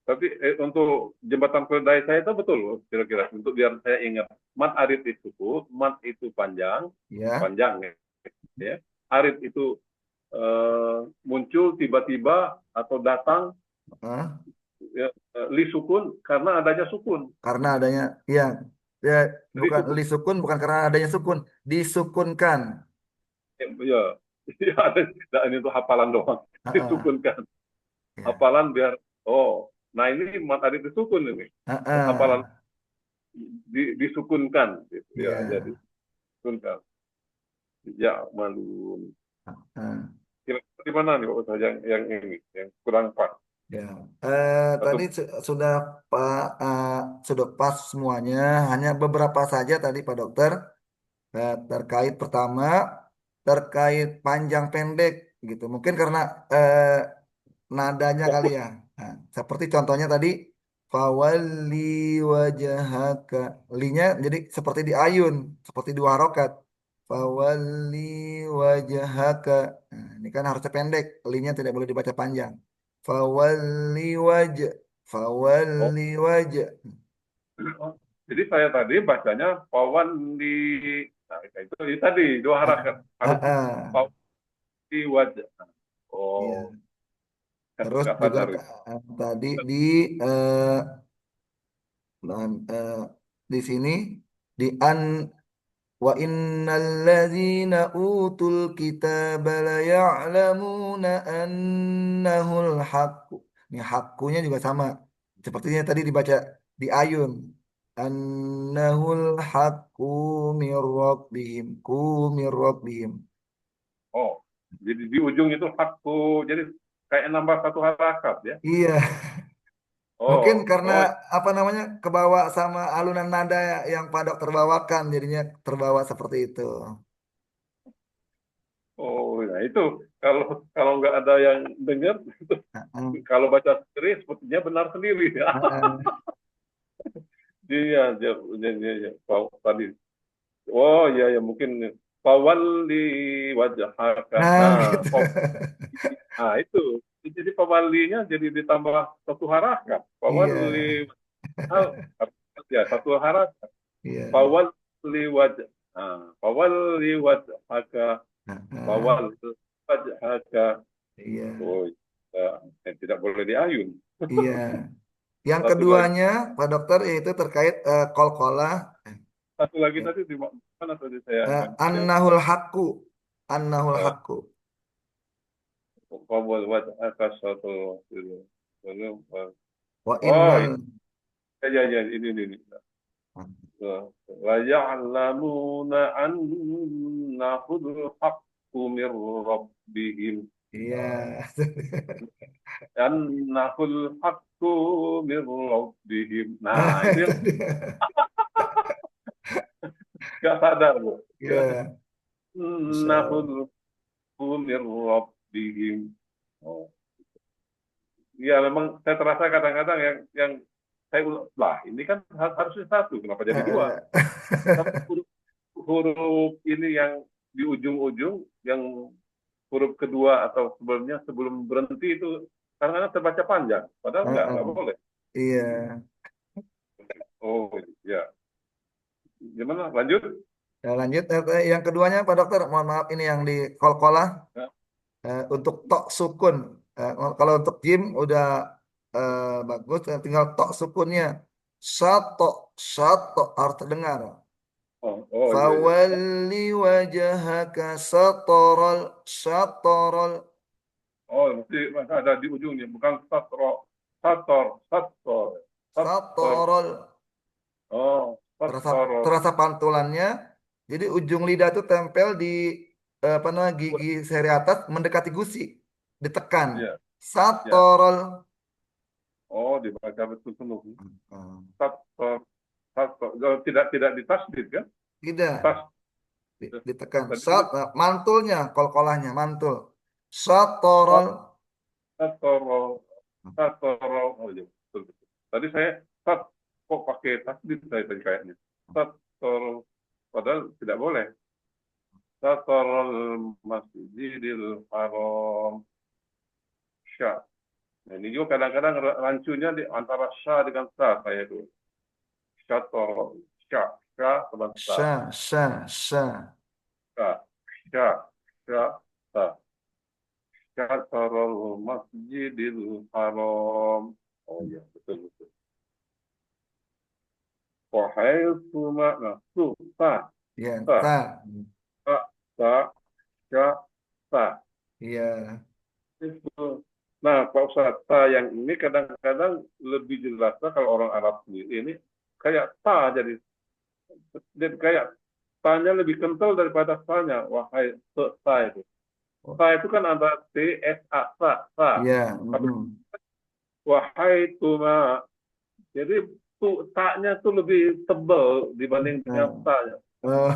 Tapi untuk jembatan keledai saya itu betul loh, kira-kira untuk biar saya ingat. Mat arid itu mat itu panjang, Ya, panjang ya. Arid itu muncul tiba-tiba atau datang ah, ya, li sukun karena adanya sukun. karena adanya ya, ya Li bukan sukun. li sukun bukan karena adanya sukun, disukunkan. Ya, ya ini itu hafalan doang. Ah, ah, Disukunkan. ya, Hafalan biar Oh, nah ini tadi disukun ini. Ah, Hafalan ah. disukunkan gitu ya, Iya. jadi disukunkan. Ya, malun. Ah, ah. Kira-kira di mana nih Pak Ustaz yang ini yang kurang pas Ya. Tadi atau sudah Pak, sudah pas semuanya. Hanya beberapa saja tadi Pak Dokter. Terkait pertama, terkait panjang pendek gitu. Mungkin karena eh, nadanya kali fokus? ya. Nah, seperti contohnya tadi, fawali wajahaka. Linya jadi seperti di ayun, seperti dua harokat. Fawali wajahaka. Nah, ini kan harusnya pendek. Linya tidak boleh dibaca panjang. Fawali wajah. Oh, Fawali wajah. oh. Jadi saya tadi bacanya pawan di, nah itu tadi dua harakat Ah, harus ah. pawan di wajah. Iya. Oh, Terus nggak juga sadar itu. tadi di eh, dan, di sini di wa innal ladzina utul kitaba la ya'lamuna annahul haqqu. Ini hakkunya juga sama. Sepertinya tadi dibaca di ayun. Annahul haqqu mir rabbihim. Ku mir rabbihim. Oh, jadi di ujung itu hakku. Jadi kayak nambah satu harakat ya. Iya, mungkin Oh, karena oh, apa namanya kebawa sama alunan nada yang Pak Dok terbawakan, jadinya terbawa seperti itu. oh, nah itu kalau kalau nggak ada yang dengar, Heeh, kalau baca sendiri sepertinya benar sendiri ya. heeh. Iya, iya. Oh, tadi. Oh, iya, ya mungkin pawali wajahaka. Nah, Nah, gitu. nah itu. Jadi pawalinya jadi ditambah satu harakat. Iya, Pawali hal ya satu harakat. iya, Pawali wajah. Nah, pawali wajahaka. heeh, Pawali wajahaka. iya, Oh, tidak boleh diayun. iya. Yang Satu lagi, keduanya, Pak Dokter, yaitu terkait kol-kolah, satu lagi tadi di mana tadi saya yang annahul haqqu, annahul eh, haqqu. Qabul wajhaka syatr Wa oh innal, ya ini la ya'lamuna annahul haqqu mir rabbihim iya, annahul haqqu mir rabbihim nah nah itu itu yang dia. nggak sadar bu ya Iya, Masya Allah. annahul haqqu mir rabbihim oh ya memang saya terasa kadang-kadang yang saya ulang lah ini kan harusnya satu kenapa jadi dua Eh, tapi huruf ini yang di ujung-ujung yang huruf kedua atau sebelumnya sebelum berhenti itu kadang-kadang terbaca panjang padahal eh, nggak eh. boleh. Iya. Oh ya gimana lanjut. Ya, lanjut. Yang keduanya Pak Dokter, mohon maaf ini yang di kol-kolah Ya. untuk tok sukun. Kalau untuk jim udah bagus, tinggal tok sukunnya. Sato, sato harus terdengar. Oh iya Fawalli wajahaka satorol, satorol, oh mesti ada di ujungnya bukan satro sator sator satorol. oh Terasa sator terasa pantulannya. Jadi ujung lidah itu tempel di apa namanya gigi seri atas mendekati gusi, ditekan. ya ya Satorol. oh dibaca betul penuh Hmm. sator sator oh, tidak ditasdid kan Tidak, tas ditekan. tadi Sat, mantulnya, kol-kolahnya, mantul. Satorol. Satoro, Satoro, oh iya, betul, betul. Tadi saya sat, kok pakai tasbih saya tadi kayaknya. Satoro, padahal tidak boleh. Satorol Masjidil Haram, Syah. Nah, ini juga kadang-kadang rancunya di antara Syah dengan Sa saya itu. Syatoro, Syah, Syah sama Sa, Sya, sya, sya. Syah, Syah, Syah, Sa. Syatorol Masjidil Haram. Oh iya, betul, betul. Wahaitsu nah, su, ta, Ya, ta, ta. ta, ta, sya, ta. Iya. Itu. Nah, Pak Ustadz, ta yang ini kadang-kadang lebih jelasnya kalau orang Arab sendiri ini kayak ta jadi kayak tanya lebih kental daripada sa-nya. Wahai ta itu. Oh, Sa itu kan antara T, S, A, sa. iya, Tapi mm-mm. wahai tuma. Jadi ta-nya tuh lebih tebal dibanding dengan Nah, sa-nya. oh,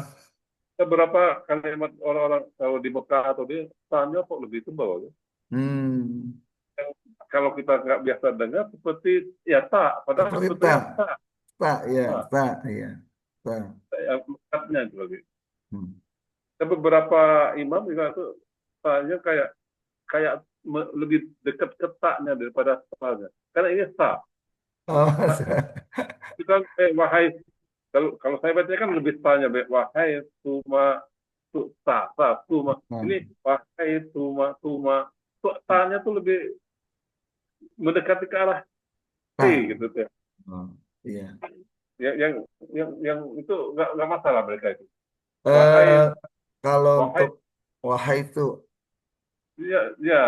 Beberapa kalimat orang-orang kalau di Mekah atau di sa-nya kok lebih tebal. Ya. hmm. Yang kalau kita nggak biasa dengar seperti ya tak, padahal Seperti sebetulnya tak, tak. tak, ya, Nah, tak, iya, tak. yang mekatnya itu lagi. Hmm. Dan beberapa imam juga tuh taknya kayak kayak lebih dekat ke taknya daripada salnya. Karena ini tak. Oh, Tak kita wahai kalau kalau saya baca kan lebih tanya wahai tuma tuma. nah, Ini wahai tuma tanya tuh lebih mendekati ke arah T tak. gitu tuh. Oh, iya. Yang itu nggak masalah mereka itu. Wahai Eh, Kalau wahai untuk wahai itu, ya ya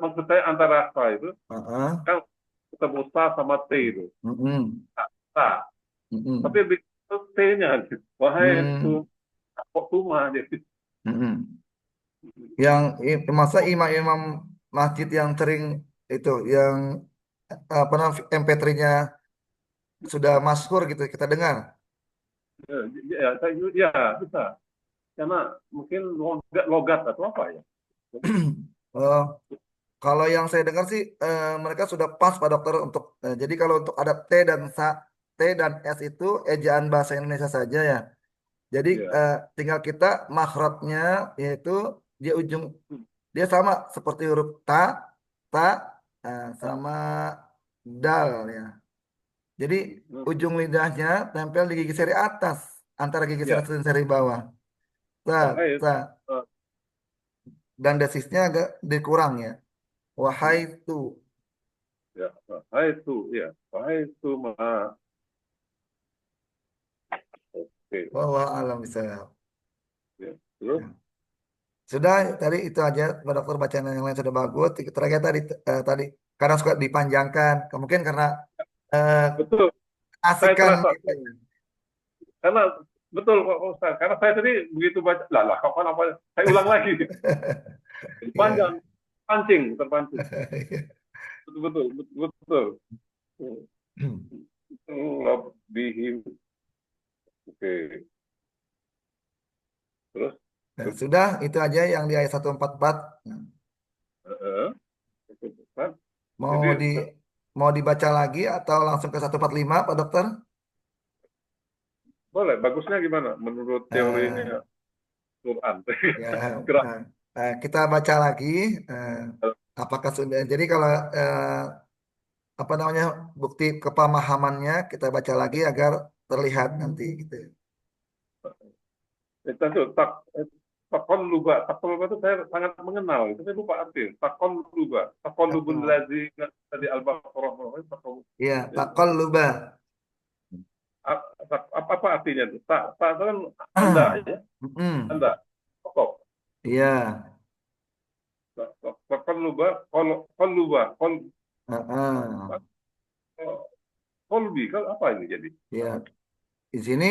maksud saya antara sa itu uh-uh, kan ketemu sa sama T itu. mm-mm, Sa. Tapi mm-mm, lebih ke T-nya. Wahai tu mm, kok tuma jadi. mm-mm. Yang masa imam-imam masjid yang sering itu, yang apa namanya MP3-nya sudah masyhur gitu kita dengar. Ya bisa. Karena mungkin logat atau apa ya. Eh, Kalau yang saya dengar sih mereka sudah pas Pak Dokter untuk jadi kalau untuk ada T dan S itu ejaan bahasa Indonesia saja ya. Jadi Ya. tinggal kita makhrajnya yaitu dia ujung dia sama seperti huruf ta sama dal ya. Jadi ujung lidahnya tempel di gigi seri atas antara gigi seri Ya. atas dan seri bawah. Ta Wahai ta dan desisnya agak dikurang ya. Wahai tu. ya. Wahai tu ya. Wahai tu ma. Oke. Wallah alam bisa. Ya. Terus Sudah tadi itu aja Pak Dokter bacaan yang lain sudah bagus. Terakhir tadi karena suka dipanjangkan. Mungkin karena eh, betul saya asikan terasa gitu. karena betul Pak Ustaz. Karena saya tadi begitu baca, lah kapan apa? Saya ulang lagi. Jadi Ya. panjang, terpancing. Betul, betul, betul, betul. Lebih, oke. Terus, Nah, sudah itu aja yang di ayat 144. Nah, eh, kan? mau Jadi di mau dibaca lagi atau langsung ke 145 Pak Dokter? boleh. Bagusnya gimana menurut Eh, teorinya Quran? ya, Gerak. kita baca lagi. eh, Apakah sudah? Jadi kalau apa namanya bukti kepemahamannya kita baca lagi agar terlihat nanti gitu. Itu takon luba itu saya sangat mengenal. Itu saya lupa arti. Takon lubun Heeh. lazi tadi al-baqarah. Iya, takol luba. Apa artinya itu? Tak itu kan anda ya, Mm-mm. anda. Pokok. Iya. Takon luba, kol luba, Heeh. kolbi kan apa ini jadi? Iya. Di sini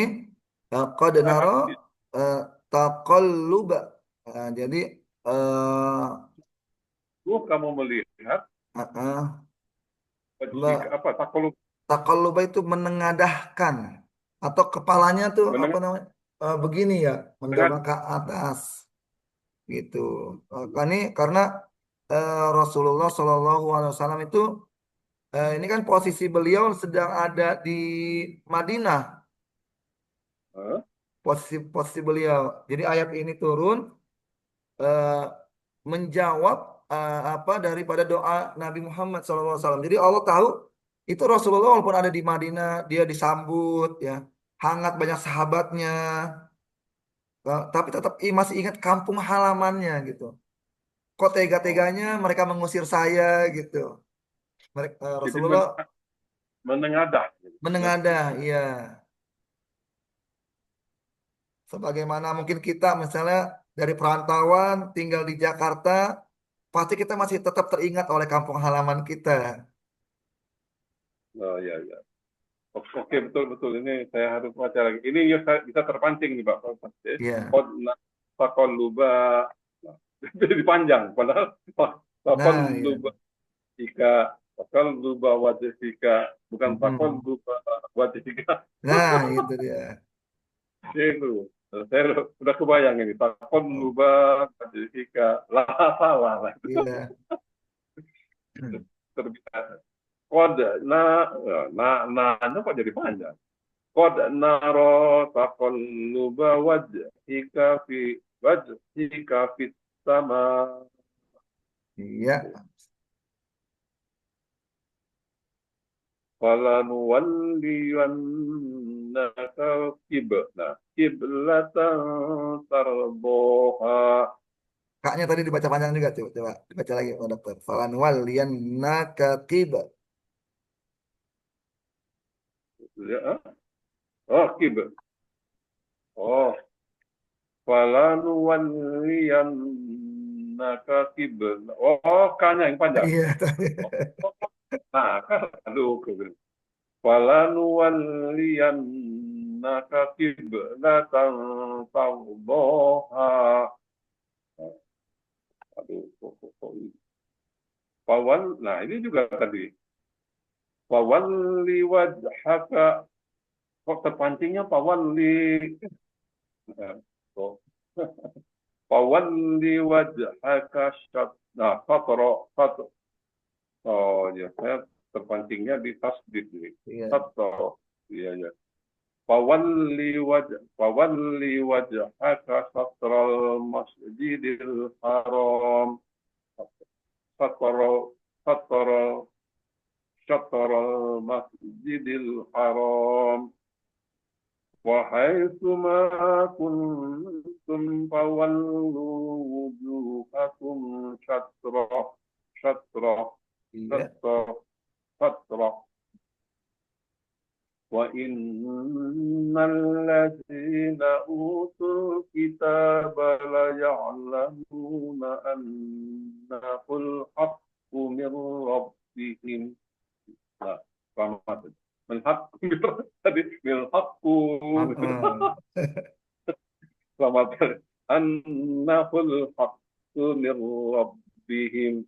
qad Nah, naro eh, taqalluba. Jadi eh kamu melihat uh, jika la- apa takol taqalluba itu menengadahkan atau kepalanya tuh apa mendengar namanya begini ya, mendongak ke atas gitu. Ini karena Rasulullah Shallallahu Alaihi Wasallam itu ini kan posisi beliau sedang ada di Madinah, posisi posisi beliau. Jadi ayat ini turun eh, menjawab apa daripada doa Nabi Muhammad SAW. Jadi Allah tahu itu Rasulullah walaupun ada di Madinah, dia disambut ya, hangat banyak sahabatnya, tapi tetap masih ingat kampung halamannya gitu. Kok tega-teganya mereka mengusir saya gitu. Mereka, jadi Rasulullah menengadah. menengadah, iya. Sebagaimana mungkin kita misalnya dari perantauan tinggal di Jakarta, pasti kita masih tetap teringat oleh kampung halaman kita. Oh ya ya. Oke, betul betul. Ini saya harus baca lagi. Ini ya bisa terpancing nih Pak. Iya. Qad taqalluba. Nah, jadi panjang. Padahal Nah, iya. taqalluba jika taqalluba wajhika bukan Mm-mm. taqalluba wajhika. Nah, itu dia. Itu. Saya udah kebayang ini. Oh, Taqalluba wajhika. Lah salah lah. iya. Terbiasa. Kode nah kok jadi panjang. Qad nara taqalluba wajhika fit sama Iya. falanuwalliyannaka kiblatan tarboha. Kaknya tadi dibaca panjang juga, coba, coba dibaca lagi, Pak Dokter. Falan waliyan nakatiba. Ya, oh kibl. Oh, falanuwalliyannaka kibl. Oh, kanya yang panjang. Iya, tadi. Oh, nah, kan, aduh, فلنولينك قبلة ترضاها. Aduh, nah ini juga tadi. Fawalli wajhaka, kok terpancingnya fawalli. So, fawalli wajhaka nah, oh ya, saya terpancingnya di tasdid ini. Iya. Satro, iya ya. Fawalli wajhaka satral masjidil haram. Satral satral satral masjidil haram. Wa haitsu ma kuntum fawallu wujuhakum syatra syatra Iya. syatra syatra. وَإِنَّ الَّذِينَ أُوتُوا الْكِتَابَ لَيَعْلَمُونَ أَنَّهُ الْحَقُّ مِنْ رَبِّهِمْ. Nah, selamat. Menhak tadi milhaqu. Heeh. Selamat. Annahul haqqu min rabbihim.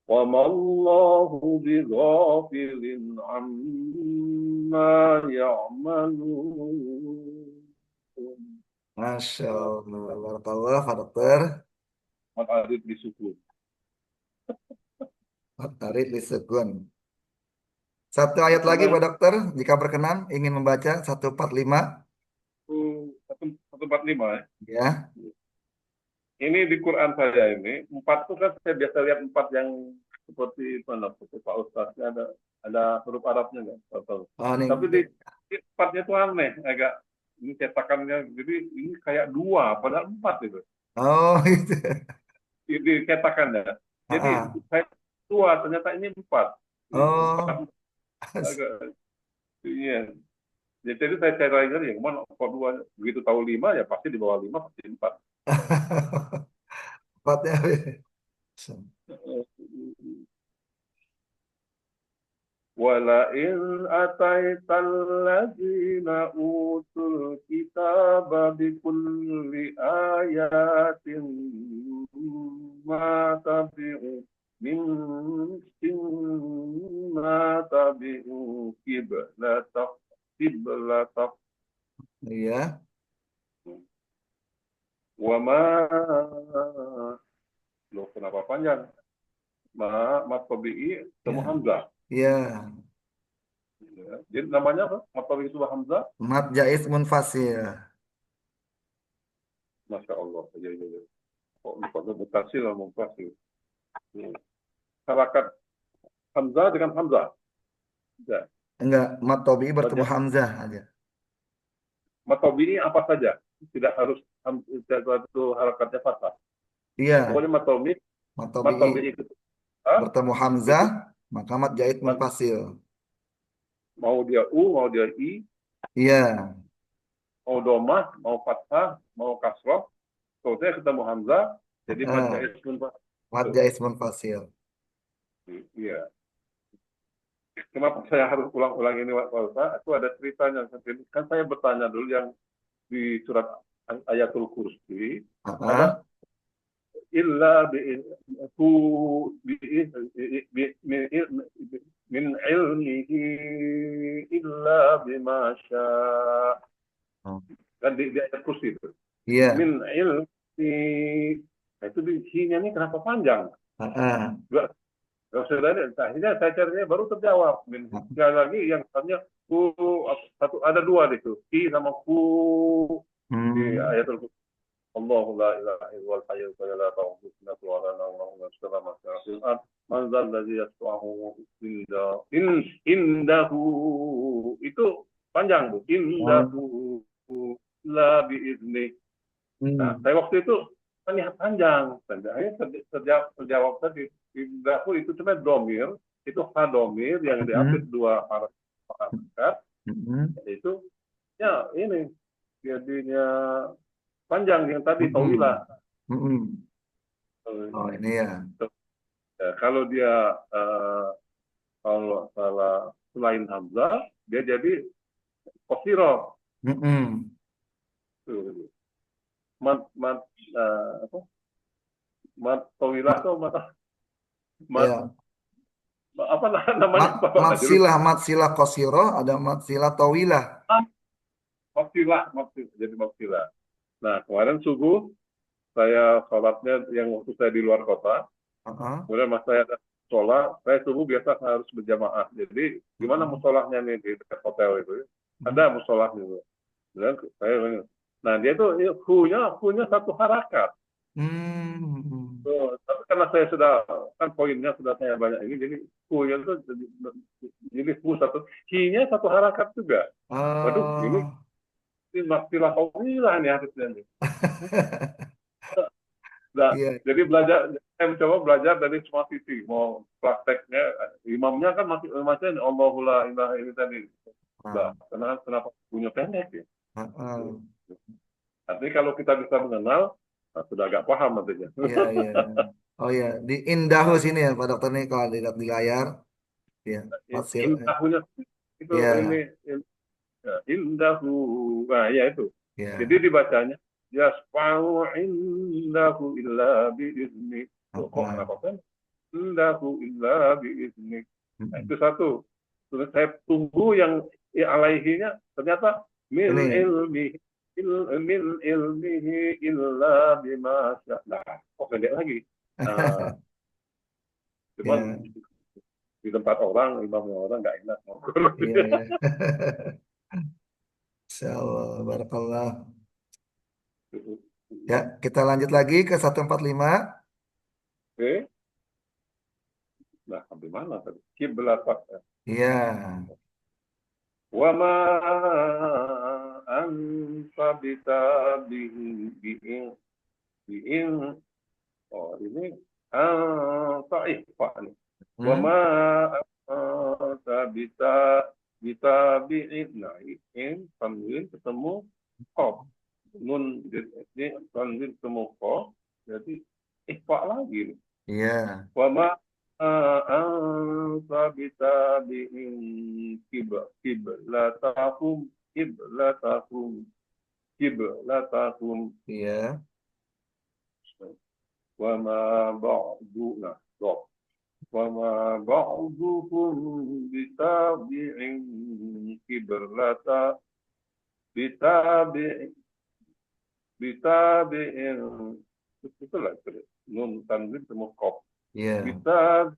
وَمَا اللَّهُ بِغَافِلٍ عَمَّا يَعْمَلُونَ. Masya Allah. Barakallah, Pak Dokter. Adit disukun. Tarik disukun. Satu ayat lagi, Karena Pak Dokter. Jika berkenan, ingin membaca 145. 145 ya. Ya. Ini di Quran saya ini, empat itu kan saya biasa lihat empat yang seperti mana, seperti Pak Ustaznya ada huruf Arabnya nggak? Tahu. Oh, Tapi ini. di empatnya itu aneh, agak ini cetakannya, jadi ini kayak dua, padahal empat itu. Oh, itu. Di cetakannya. Jadi Ah, saya dua, ternyata ini empat. Ini empat, oh. agak, iya. Jadi saya cari lagi yang mana kok dua, begitu tahu lima ya pasti di bawah lima pasti empat. Empatnya. ولئن أتيت الذين أوتوا الكتاب بكل آيات ما تبعوا من ما تبعوا قبلتك Iya. وما loh kenapa panjang ma tabi'i temu Ya. Hamzah Iya. ya. Jadi namanya apa ma tabi'i itu Hamzah. Mat jais munfasil. Masya Allah ya, ya, ya. Kok lupa mutasi lah mutasi. Harakat Hamzah dengan Hamzah. Ya. Enggak, mat tobi bertemu Baca hamzah aja. matobi ini apa saja. Tidak harus satu harakatnya fathah. Iya, Pokoknya matobi, mat tobi matobi itu, ah, bertemu hamzah, itu maka mat jais munfasil. mau dia u, mau dia i, Iya. mau domah, mau fathah, mau kasroh. Kalau saya ketemu Hamzah, jadi mad Heeh. jaiz munfasil. Mat jais munfasil. Iya. Kenapa saya harus ulang-ulang ini, Pak Ustaz? Itu ada ceritanya. Kan saya bertanya dulu yang di surat Ayatul Kursi, Ah, ada illa bi hu bi bi- min ilmihi illa bima syaa. oh, Kan di ayat kursi itu. iya. Min ilmi. Nah, itu di sini ini kenapa panjang? Ah, Dua, akhirnya saya carinya baru terjawab. Sekali lagi yang tanya ku satu ada dua di situ. Ki sama ku di hmm, ayat kursi. الله لا إله إلا هو الحي القيوم لا تأخذه سنة ولا نوم له ما في السماوات وما في الأرض من ذا الذي يشفعه عنده itu panjang Bu oh, indahu la biizni. Nah hmm, saya waktu itu kan ya panjang akhirnya terjawab tadi indahu itu cuma domir itu hadomir yang diambil hmm, dua harakat hmm, yaitu ya ini jadinya panjang yang tadi hmm, tawilah. hmm. Oh, ini ya. Ya, kalau dia eh, kalau salah selain Hamzah dia jadi kosiro. Hmm, Tuh. Mat mat apa mat tawilah mat, atau mat mat ya. apa namanya Bapak tadi lupa. Matsilah kosiro, ada matsilah tawilah. Maksilah jadi maksilah. Nah kemarin subuh saya sholatnya yang waktu saya di luar kota. Ah, Kemudian mas saya ada sholat, saya subuh biasa harus berjamaah. Jadi gimana hmm, musolahnya nih di dekat hotel itu? hmm, Ada musolahnya. Dan saya bilang, nah dia tuh ya, hu-nya satu harakat. hmm. Tuh, tapi karena saya sudah kan poinnya sudah saya banyak ini, jadi hu-nya itu jadi hu satu, hi-nya satu harakat juga. Waduh, Oh, ini maksilah kawilah nih harusnya nih. Nah, iya. jadi belajar, saya mencoba belajar dari semua sisi. Mau prakteknya, imamnya kan masih Allahullah ilah ini tadi. Nah, Ah, kenapa punya pendek ya? ah. Artinya kalau kita bisa mengenal, nah, sudah agak paham nantinya. Iya, iya. Oh iya, di Indahu sini ya Pak Dokter nih kalau dilihat di layar. Iya, Matsil. Indahnya itu Iya, ini ya, indahu. Nah, ya itu. Jadi iya. dibacanya yasfa'u indahu illa biizni. Ah, Loh, kok ah. kenapa kan? Indahu illa biizni. Nah, itu Mm-mm. satu. Terus saya tunggu yang alaihinya ternyata min Ini, ilmi min ilmihi illa bima sya. Nah, kok pendek lagi. Nah, cuman ya, di tempat orang, imamnya orang nggak enak ngobrol. iya, iya. Insyaallah, barakallah. Ya, kita lanjut lagi ke 145. Oke, nah sampai mana tadi? Kiblat. Iya, Wa ma anta bitabi'in bi'in. Oh, ini ikhfa nih. Wa ma hmm? anta bitabi'in. Nah, ini tanwin ketemu qaf. Nun ini tanwin ketemu qaf. Jadi ikhfa lagi nih. Iya, Wa ma anta bitabi'in kiblatahum kiblatahum kiblatahum iya. wa ma ba'duna wa ma ba'duhum bitabi'in kiblata bitabi'in bitabi'in itulah itu nun tanwin temu qaf Iya. bisa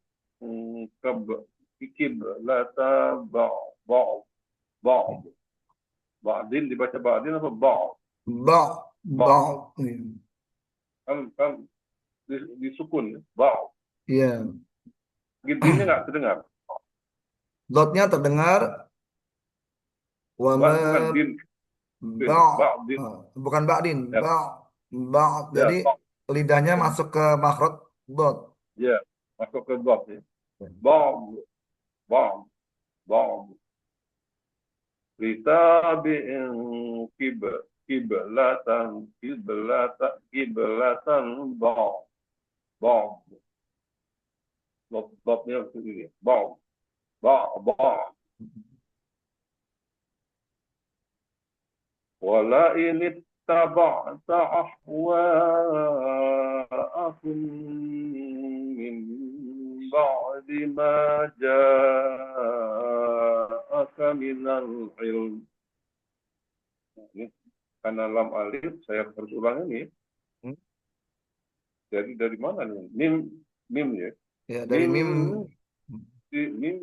kiblata ba' ba' ba'din dibaca ba'din apa ba' Ba, ba. ba' kan disukun ba' Iya. dinnya nggak terdengar. Dotnya terdengar wama Bukan din ba, ba'din bukan ba'din, ya, ba, ba. Jadi ya ba' lidahnya masuk ke makhraj dot. ya masuk ke dot ya ba' ba' ba' litabi'in kib kiblatan ba' ba' Lobnya ini. Bom. Bom. Bom. ولئن اتبعت أهواءهم من بعد ما جاءك من العلم. Ini karena lam alif saya harus ulang ini. Hmm? Jadi dari mana nih? Mim ya. Ya, dari Mim mim. من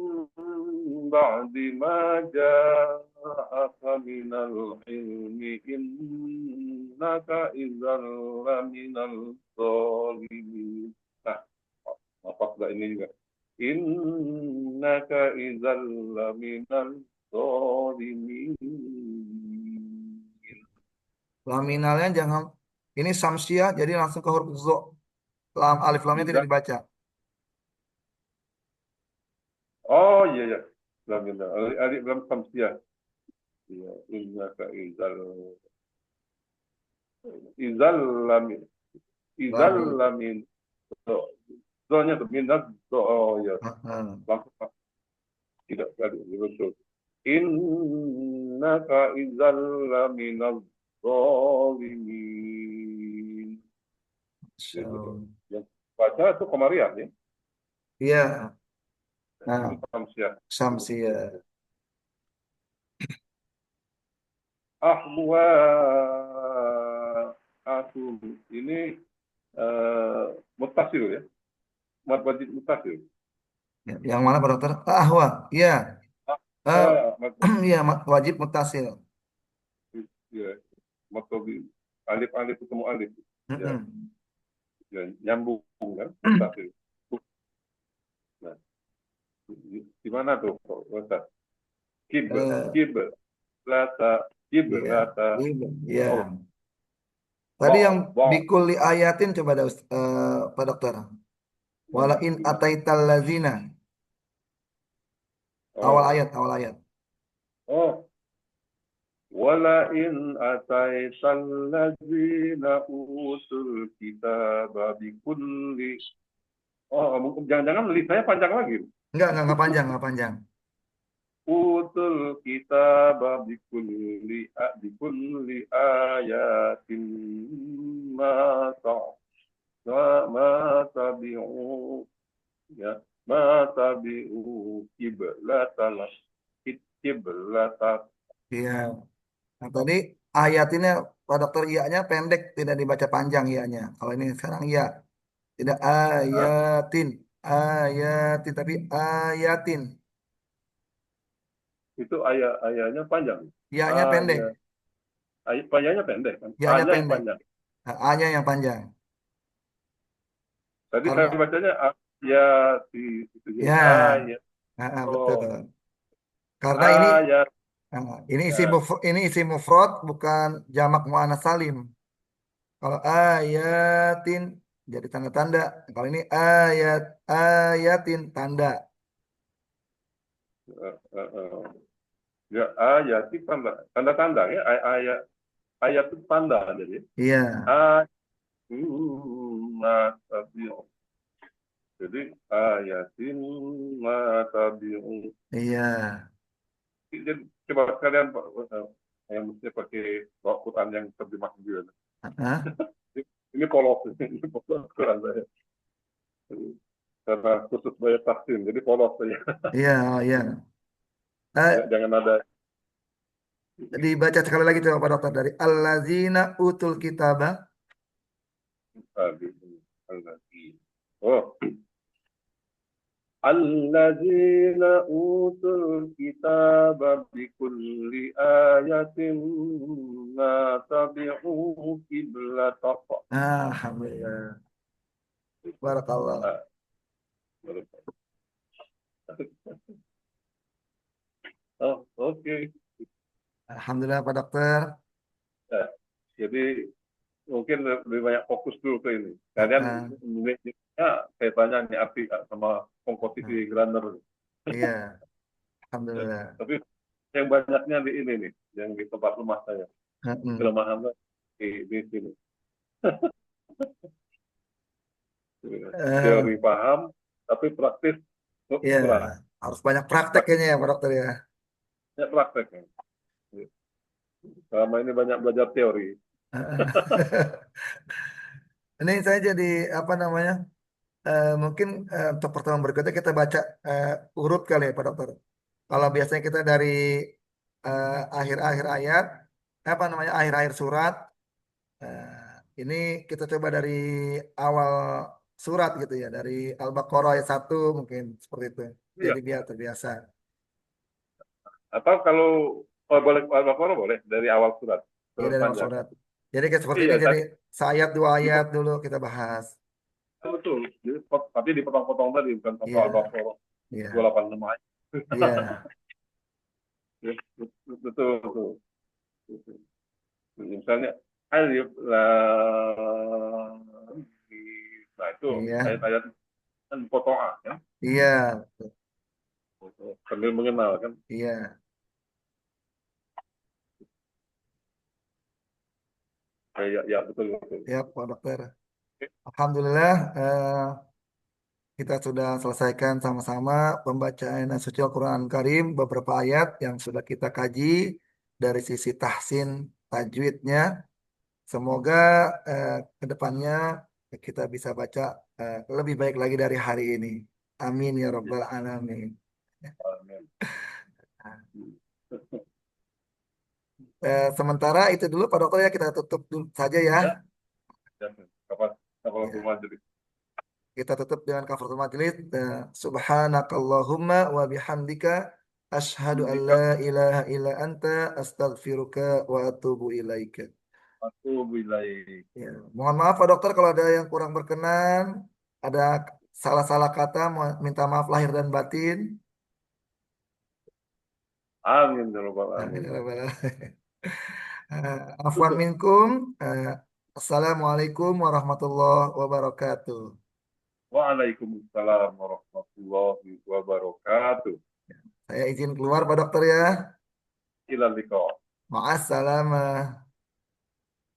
بعد ما جاءك من العلم إنك إذا لمن الظالمين. Nah, apa sudah ini juga? Innaka idzal laminal zalimin. Laminalnya jangan, ini samsiah, jadi langsung ke huruf zo. Lam, alif lamnya tidak Idzal, dibaca. oh iya ya. Laminal. Alif lam samsiah. Iya, innaka idzal lamin. Idzal Lamin. lamin. Zonya tuh minat. Oh ya, Heeh. langsung tidak tadi betul. Innaka idzal laminaz zalimin. Gitu tuh. So, Yang baca itu Komariah ya. iya. Ini Nah, Samsiah. samsiah. Ahwa asum ini mutasil ya. Mat wajib mutasil. Ya, yang mana Pak Dokter? Ahwa. Iya. Eh, Mat iya, wajib mutasil. ya, mat alif ketemu alif. Ya, Mm-mm. ya nyambung kan mutasil. Nah, di mana tuh Ustaz? Eh, Kiblata, iya. kiblata. Iya. Oh, Tadi yang ba. bikuli ayatin coba ada Pak Dokter. Wala in Gimana? ataital lazina. Awal Oh, ayat, awal ayat. oh. Wala in ataital ladzina utul kitaba bikulli. Oh, mungkin jangan-jangan lisannya panjang lagi. Enggak panjang, enggak panjang. Utul kitaba bikulli ayatin ma ta- ma tabi'u ya mata biu kiblatana kiblata. Iya. Nah, tadi ayat ini Pak Dokter iya-nya pendek, tidak dibaca panjang iya-nya. Kalau ini sekarang iya, tidak Nah, ayatin, ayatin, tapi ayatin. itu ayahnya panjang. Iya-nya pendek, Ayah ayahnya pendek kan, iya-nya a-nya yang pendek. panjang. Nah, A-nya yang panjang. Tadi saya Karena bacanya ayat itu ya ya, ayat. betul. Oh, Karena ayat ya. ini isi mufrad bukan jamak muannats salim. Kalau ayatin jadi tanda-tanda. Kalau ini ayatin tanda. eh, eh, eh. Ya ayat itu tanda ya ayat ayat itu tanda jadi Iya, ayat jadi ayatin matabi'u. iya. Jadi coba sekalian Pak, yang mesti pakai bawa Quran yang terjemah juga. Hah? Ini polos, ini polos Quran saya. Karena khusus bayar taksim, jadi polos saja. Iya, oh, iya. Eh, Jangan ada dibaca sekali lagi coba Pak Dokter dari allazina utul kitabah. tadi. Oh, الذين أوتوا الكتاب بكل آية ما تبعوا قبلتك. Alhamdulillah. Barakallah. Ah, oh, oke. Okay. Alhamdulillah Pak Dokter. Nah, jadi mungkin lebih banyak fokus dulu ke ini. Ah, Kalian ah, ya, saya tanya nih arti sama ah. komposisi grammar. Iya, Alhamdulillah. Tapi yang banyaknya di ini nih, yang di tempat rumah saya. Ah, Kelemahan di sini. Eh, Teori paham, tapi tapi praktis Iya, kurang. harus banyak praktek kayaknya ya Pak Praktisnya Dokter ya. banyak prakteknya. Selama ini banyak belajar teori. Ini saya jadi apa namanya? Mungkin untuk pertemuan berikutnya kita baca eh, urut kali ya Pak Dokter. Kalau biasanya kita dari akhir-akhir ayat, apa namanya akhir-akhir surat, ini kita coba dari awal surat gitu ya, dari Al-Baqarah ayat 1 mungkin seperti itu. Iya. Jadi biar terbiasa. Atau kalau boleh Al-Baqarah boleh dari awal surat Ya terus dari awal panjang. surat. Jadi kayak seperti ini, Iya, jadi tadi seayat dua ayat dipotong dulu kita bahas. betul. Jadi, tapi dipotong-potong tadi bukan satu Iya, Al-Baqarah iya, 286 ayat. iya, Ya, betul, betul. Misalnya alif lam mim. Nah itu iya, ayat-ayat kan potongan ya. iya, Sambil mengenal kan. iya. Ya, ya betul betul. Ya, Pak Dokter. Oke. Alhamdulillah, kita sudah selesaikan sama-sama pembacaan suci Al-Quran Karim, beberapa ayat yang sudah kita kaji dari sisi tahsin tajwidnya. Semoga ke depannya kita bisa baca lebih baik lagi dari hari ini. Amin ya Ya, Rabbal Alamin. amin. Sementara itu dulu Pak Dokter ya kita tutup dulu saja ya. Ya, ya. Kapan kapan Ya. jadi. Kita tutup dengan kafaratul majelis. Subhanakallahumma wa bihamdika asyhadu an Jika la ilaha illa anta astaghfiruka wa atubu ilaika. aku wilayah. Ya. Mohon maaf Pak Dokter kalau ada yang kurang berkenan, ada salah-salah kata, minta maaf lahir dan batin. Amin ya rabbal Amin alamin. ya rabbal alamin. Afwan Tutup. minkum. Assalamualaikum warahmatullahi wabarakatuh. Waalaikumsalam warahmatullahi wabarakatuh. Saya izin keluar Pak Dokter ya. Ila liqa. Ma'assalamah.